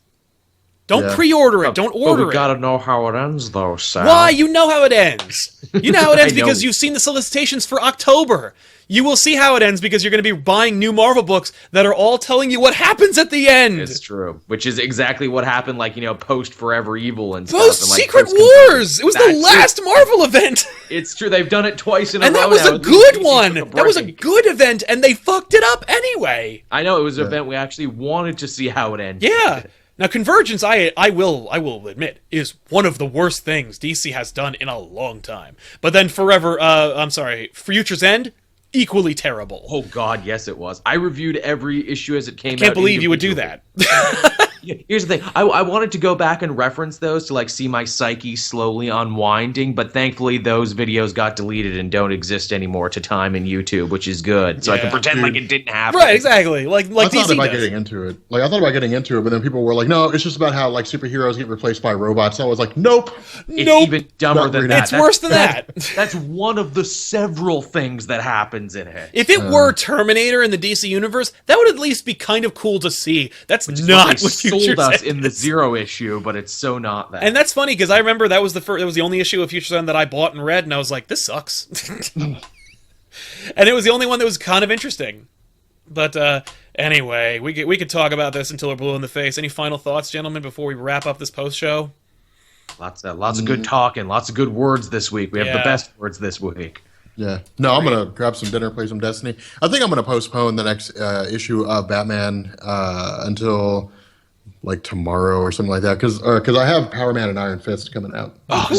Don't pre-order it. Don't order it. We gotta know how it ends, though, Sal. Why? You know how it ends. You know how it ends because you've seen the solicitations for October. You will see how it ends because you're going to be buying new Marvel books that are all telling you what happens at the end. It's true. Which is exactly what happened, post Forever Evil and stuff. Post Secret Wars! It was the last Marvel event! It's true. They've done it twice in a row. And that was a good one! That was a good event, and they fucked it up anyway! I know, it was an event we actually wanted to see how it ended. Yeah! Now, Convergence, I will admit, is one of the worst things DC has done in a long time. But then Future's End, equally terrible. Oh god, yes it was. I reviewed every issue as it came out. I can't believe you would do that. Here's the thing. I wanted to go back and reference those to see my psyche slowly unwinding, but thankfully those videos got deleted and don't exist anymore to time in YouTube, which is good. So I can pretend like it didn't happen. Right, exactly. Like I thought DC about getting into it. I thought about getting into it, but then people were like, "No, it's just about how superheroes get replaced by robots." So I was like, "Nope." It's even dumber than that. It's worse than that. That's one of the several things that happens in it. If it were Terminator in the DC universe, that would at least be kind of cool to see. That's not what sold us in the Zero issue, but it's so not that. And that's funny because I remember that was the only issue of Future's End that I bought and read, and I was like, this sucks. And it was the only one that was kind of interesting. But anyway, we could talk about this until we're blue in the face. Any final thoughts, gentlemen, before we wrap up this post show? Lots of good talking, lots of good words this week. We have the best words this week. Yeah. No, I'm going to grab some dinner, play some Destiny. I think I'm going to postpone the next issue of Batman until tomorrow or something like that, because I have Power Man and Iron Fist coming out. Oh, cool.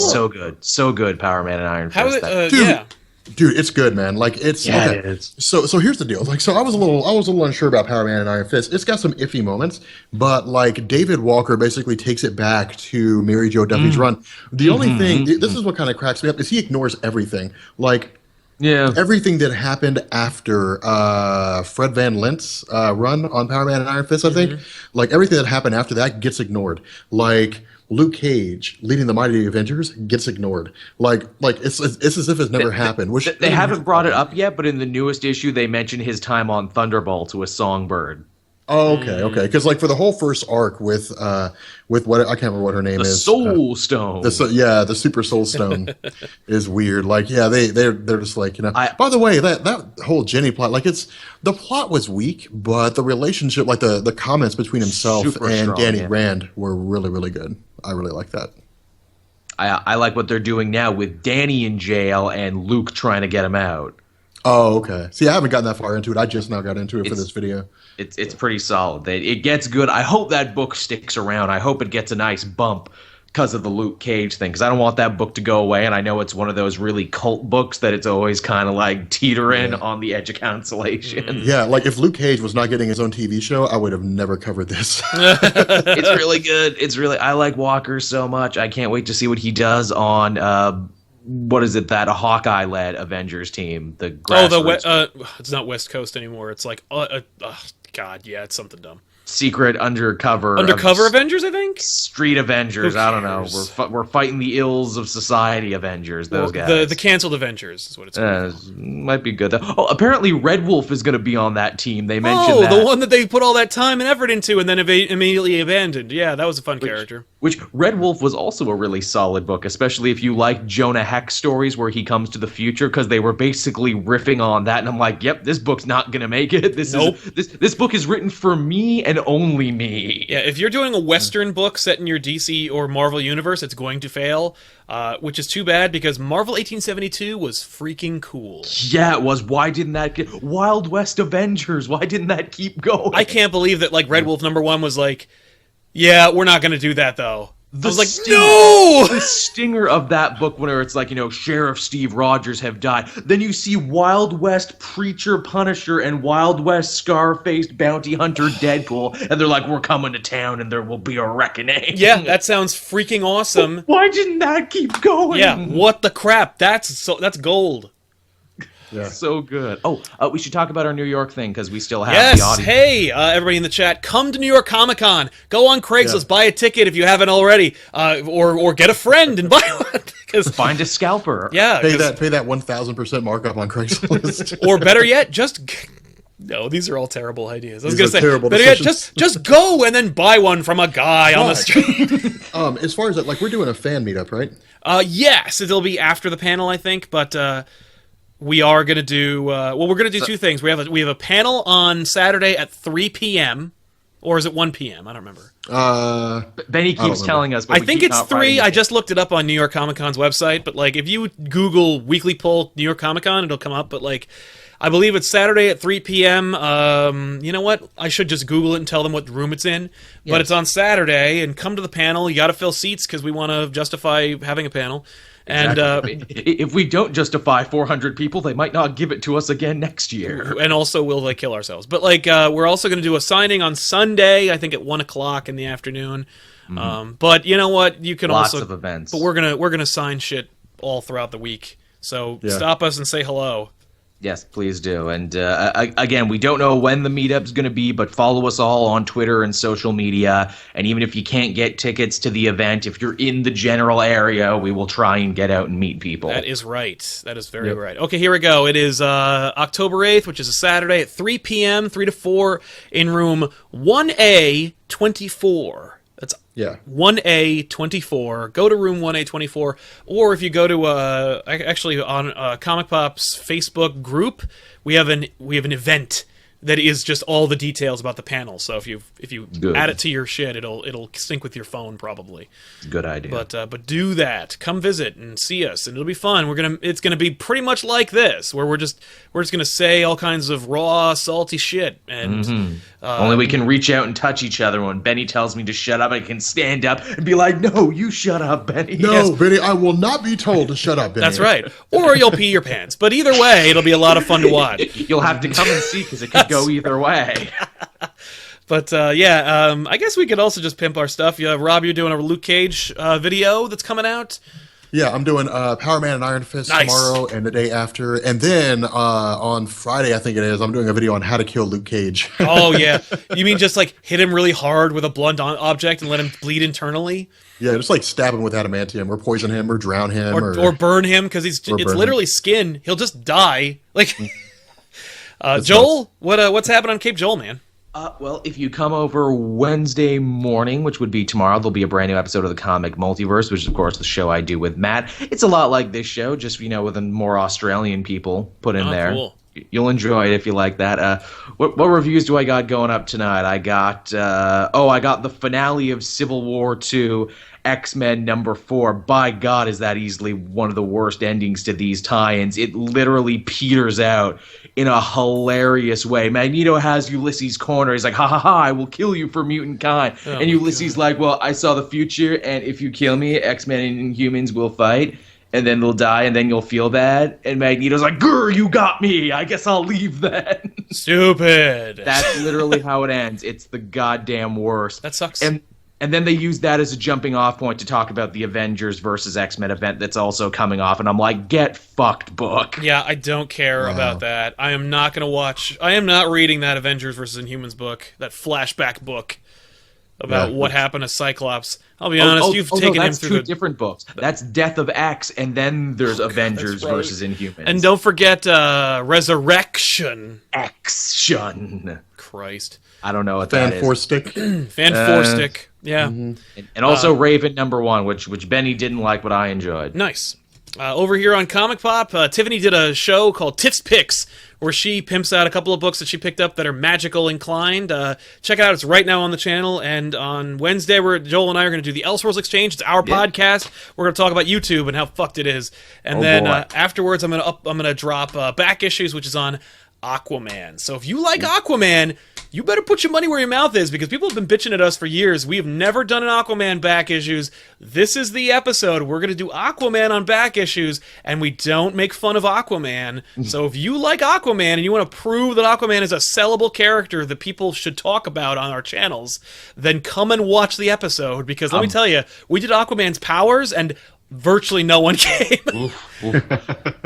So good, Power Man and Iron Fist. Dude, it's good, man. Like it's Yeah, okay. it is. So here's the deal. Like, so I was a little unsure about Power Man and Iron Fist. It's got some iffy moments, but like David Walker basically takes it back to Mary Jo Duffy's run. The only thing, this is what kind of cracks me up, is he ignores everything. Like, Yeah. everything that happened after Fred Van Lint's run on Power Man and Iron Fist, I think, like everything that happened after that gets ignored. Like Luke Cage leading the Mighty Avengers gets ignored. Like it's as if it's never happened. Which They haven't brought it up yet, but in the newest issue, they mention his time on Thunderbolts with Songbird. Oh, okay. Because like for the whole first arc with what I can't remember what her name The is. Soul Stone. The Super Soul Stone is weird. Like, yeah, they're just like, you know. By the way, that whole Jenny plot, like the plot was weak, but the relationship, like the comments between himself Super and strong, Danny yeah. Rand were really, really good. I really like that. I like what they're doing now with Danny in jail and Luke trying to get him out. Oh, okay. See, I haven't gotten that far into it. I just now got into it for this video. It's pretty solid. It gets good. I hope that book sticks around. I hope it gets a nice bump because of the Luke Cage thing, because I don't want that book to go away, and I know it's one of those really cult books that it's always kind of like teetering on the edge of cancellation. Yeah, like if Luke Cage was not getting his own TV show, I would have never covered this. It's really good. I like Walker so much. I can't wait to see what he does on what is it, that a Hawkeye-led Avengers team? It's not West Coast anymore. It's like, God, yeah, it's something dumb. Secret undercover Avengers, I think. Street Avengers. Who I don't know. cares? We're fighting the ills of society Avengers. Those guys. The canceled Avengers is what it's called. Might be good though. Oh, apparently Red Wolf is going to be on that team. They mentioned that. The one that they put all that time and effort into and then immediately abandoned. Yeah, that was a fun character. Which Red Wolf was also a really solid book, especially if you like Jonah Hex stories where he comes to the future, because they were basically riffing on that. And I'm like, yep, this book's not going to make it. This book is written for me and only me. Yeah, if you're doing a Western book set in your DC or Marvel universe, it's going to fail, which is too bad because Marvel 1872 was freaking cool. Yeah, it was. Why didn't that get Wild West Avengers? Why didn't that keep going? I can't believe that like Red Wolf #1 was like, yeah, we're not going to do that though. I was like, no! The stinger of that book, where it's like, Sheriff Steve Rogers have died. Then you see Wild West Preacher Punisher and Wild West Scar-faced Bounty Hunter Deadpool, and they're like, we're coming to town and there will be a reckoning. Yeah, that sounds freaking awesome. Why didn't that keep going? Yeah, what the crap? That's gold. Yeah. So good. Oh, we should talk about our New York thing, because we still have the audience. Hey, everybody in the chat, come to New York Comic Con. Go on Craigslist, buy a ticket if you haven't already, or get a friend and buy one. Find a scalper. Yeah, Pay that 1,000% markup on Craigslist. or better yet, no, these are all terrible ideas. I was going to say, terrible better yet, decisions. just go and then buy one from a guy on the street. As far as that, like, we're doing a fan meetup, right? Yes, it'll be after the panel, I think, but we are going to do, we're going to do two things. We have a panel on Saturday at 3 p.m., or is it 1 p.m.? I don't remember. Benny keeps telling us, but I think it's 3. I just looked it up on New York Comic Con's website, but like if you Google Weekly Poll New York Comic Con, it'll come up, but like I believe it's Saturday at 3 p.m. You know what? I should just Google it and tell them what room it's in. Yes. But it's on Saturday, and come to the panel. You got to fill seats because we want to justify having a panel. Exactly. And if we don't justify 400 people, they might not give it to us again next year. And also, we'll like kill ourselves. But like, we're also going to do a signing on Sunday. I think at 1:00 in the afternoon. Mm-hmm. But you know what? You can lots of events. But we're gonna sign shit all throughout the week. So stop us and say hello. Yes, please do. And again, we don't know when the meetup's going to be, but follow us all on Twitter and social media. And even if you can't get tickets to the event, if you're in the general area, we will try and get out and meet people. That is right. That is very right. Okay, here we go. It is October 8th, which is a Saturday at 3 p.m., 3 to 4, in room 1A24. That's 1A24. Go to room 1A24, or if you go to actually on ComicPOP's Facebook group, we have an event that is just all the details about the panel. So if you Good. add it to your shit, it'll sync with your phone probably. Good idea. But do that. Come visit and see us, and it'll be fun. It's gonna be pretty much like this, where we're just gonna say all kinds of raw, salty shit, and only we can reach out and touch each other. When Benny tells me to shut up, I can stand up and be like, "No, you shut up, Benny." No, Benny, I will not be told to shut up, Benny. That's right. Or you'll pee your pants. But either way, it'll be a lot of fun to watch. You'll have to come and see because it could go either way. But I guess we could also just pimp our stuff. Rob, you're doing a Luke Cage video that's coming out. Yeah, I'm doing Power Man and Iron Fist tomorrow and the day after. And then on Friday, I think it is, I'm doing a video on how to kill Luke Cage. Oh, yeah. You mean just like hit him really hard with a blunt object and let him bleed internally? Yeah, just like stab him with adamantium or poison him or drown him. Or burn him because it's literally skin. He'll just die. Like, Joel, what's happening on Cape Joel, man? Well, if you come over Wednesday morning, which would be tomorrow, there'll be a brand new episode of the Comic Multiverse, which is, of course, the show I do with Matt. It's a lot like this show, just, with a more Australian people put in there. Cool. You'll enjoy it if you like that. What reviews do I got going up tonight? I got the finale of Civil War 2, X-Men #4. By God, is that easily one of the worst endings to these tie-ins. It literally peters out in a hilarious way. Magneto has Ulysses cornered. He's like, ha ha ha, I will kill you for mutant kind. And Ulysses like, well, I saw the future, and if you kill me, X-Men and Inhumans will fight. And then they'll die, and then you'll feel bad. And Magneto's like, grr, you got me. I guess I'll leave then. Stupid. That's literally how it ends. It's the goddamn worst. That sucks. And then they use that as a jumping off point to talk about the Avengers versus X-Men event that's also coming off. And I'm like, get fucked, book. Yeah, I don't care about that. I am not going to watch... I am not reading that Avengers versus Inhumans book, that flashback book about what happened to Cyclops. I'll be honest, you've taken him through two different books. That's Death of X, and then there's Avengers versus Inhumans. And don't forget Resurrection. Action. Christ. I don't know what that is. Fan 4 stick. Fan 4 stick. Yeah. Mm-hmm. And also Raven #1, which Benny didn't like, but I enjoyed. Nice. Over here on ComicPOP, Tiffany did a show called Tiff's Picks, where she pimps out a couple of books that she picked up that are magical inclined. Check it out. It's right now on the channel. And on Wednesday, Joel and I are going to do the Elseworlds Exchange. It's our podcast. We're going to talk about YouTube and how fucked it is. And then afterwards, I'm going to drop Back Issues, which is on Aquaman. So if you like Aquaman, you better put your money where your mouth is, because people have been bitching at us for years. We have never done an Aquaman Back Issues. This is the episode. We're going to do Aquaman on Back Issues, and we don't make fun of Aquaman. So if you like Aquaman and you want to prove that Aquaman is a sellable character that people should talk about on our channels, then come and watch the episode, because let me tell you, we did Aquaman's powers, and virtually no one came.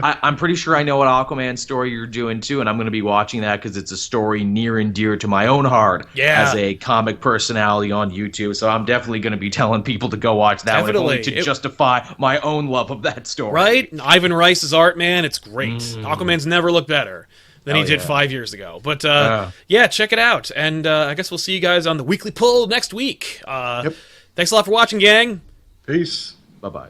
I'm pretty sure I know what Aquaman story you're doing too, and I'm going to be watching that because it's a story near and dear to my own heart as a comic personality on YouTube. So I'm definitely going to be telling people to go watch that one, only to justify my own love of that story. Right? Ivan Rice's art, man, it's great. Aquaman's never looked better than he did 5 years ago. But check it out. And I guess we'll see you guys on the Weekly Pull next week. Thanks a lot for watching, gang. Peace. Bye-bye.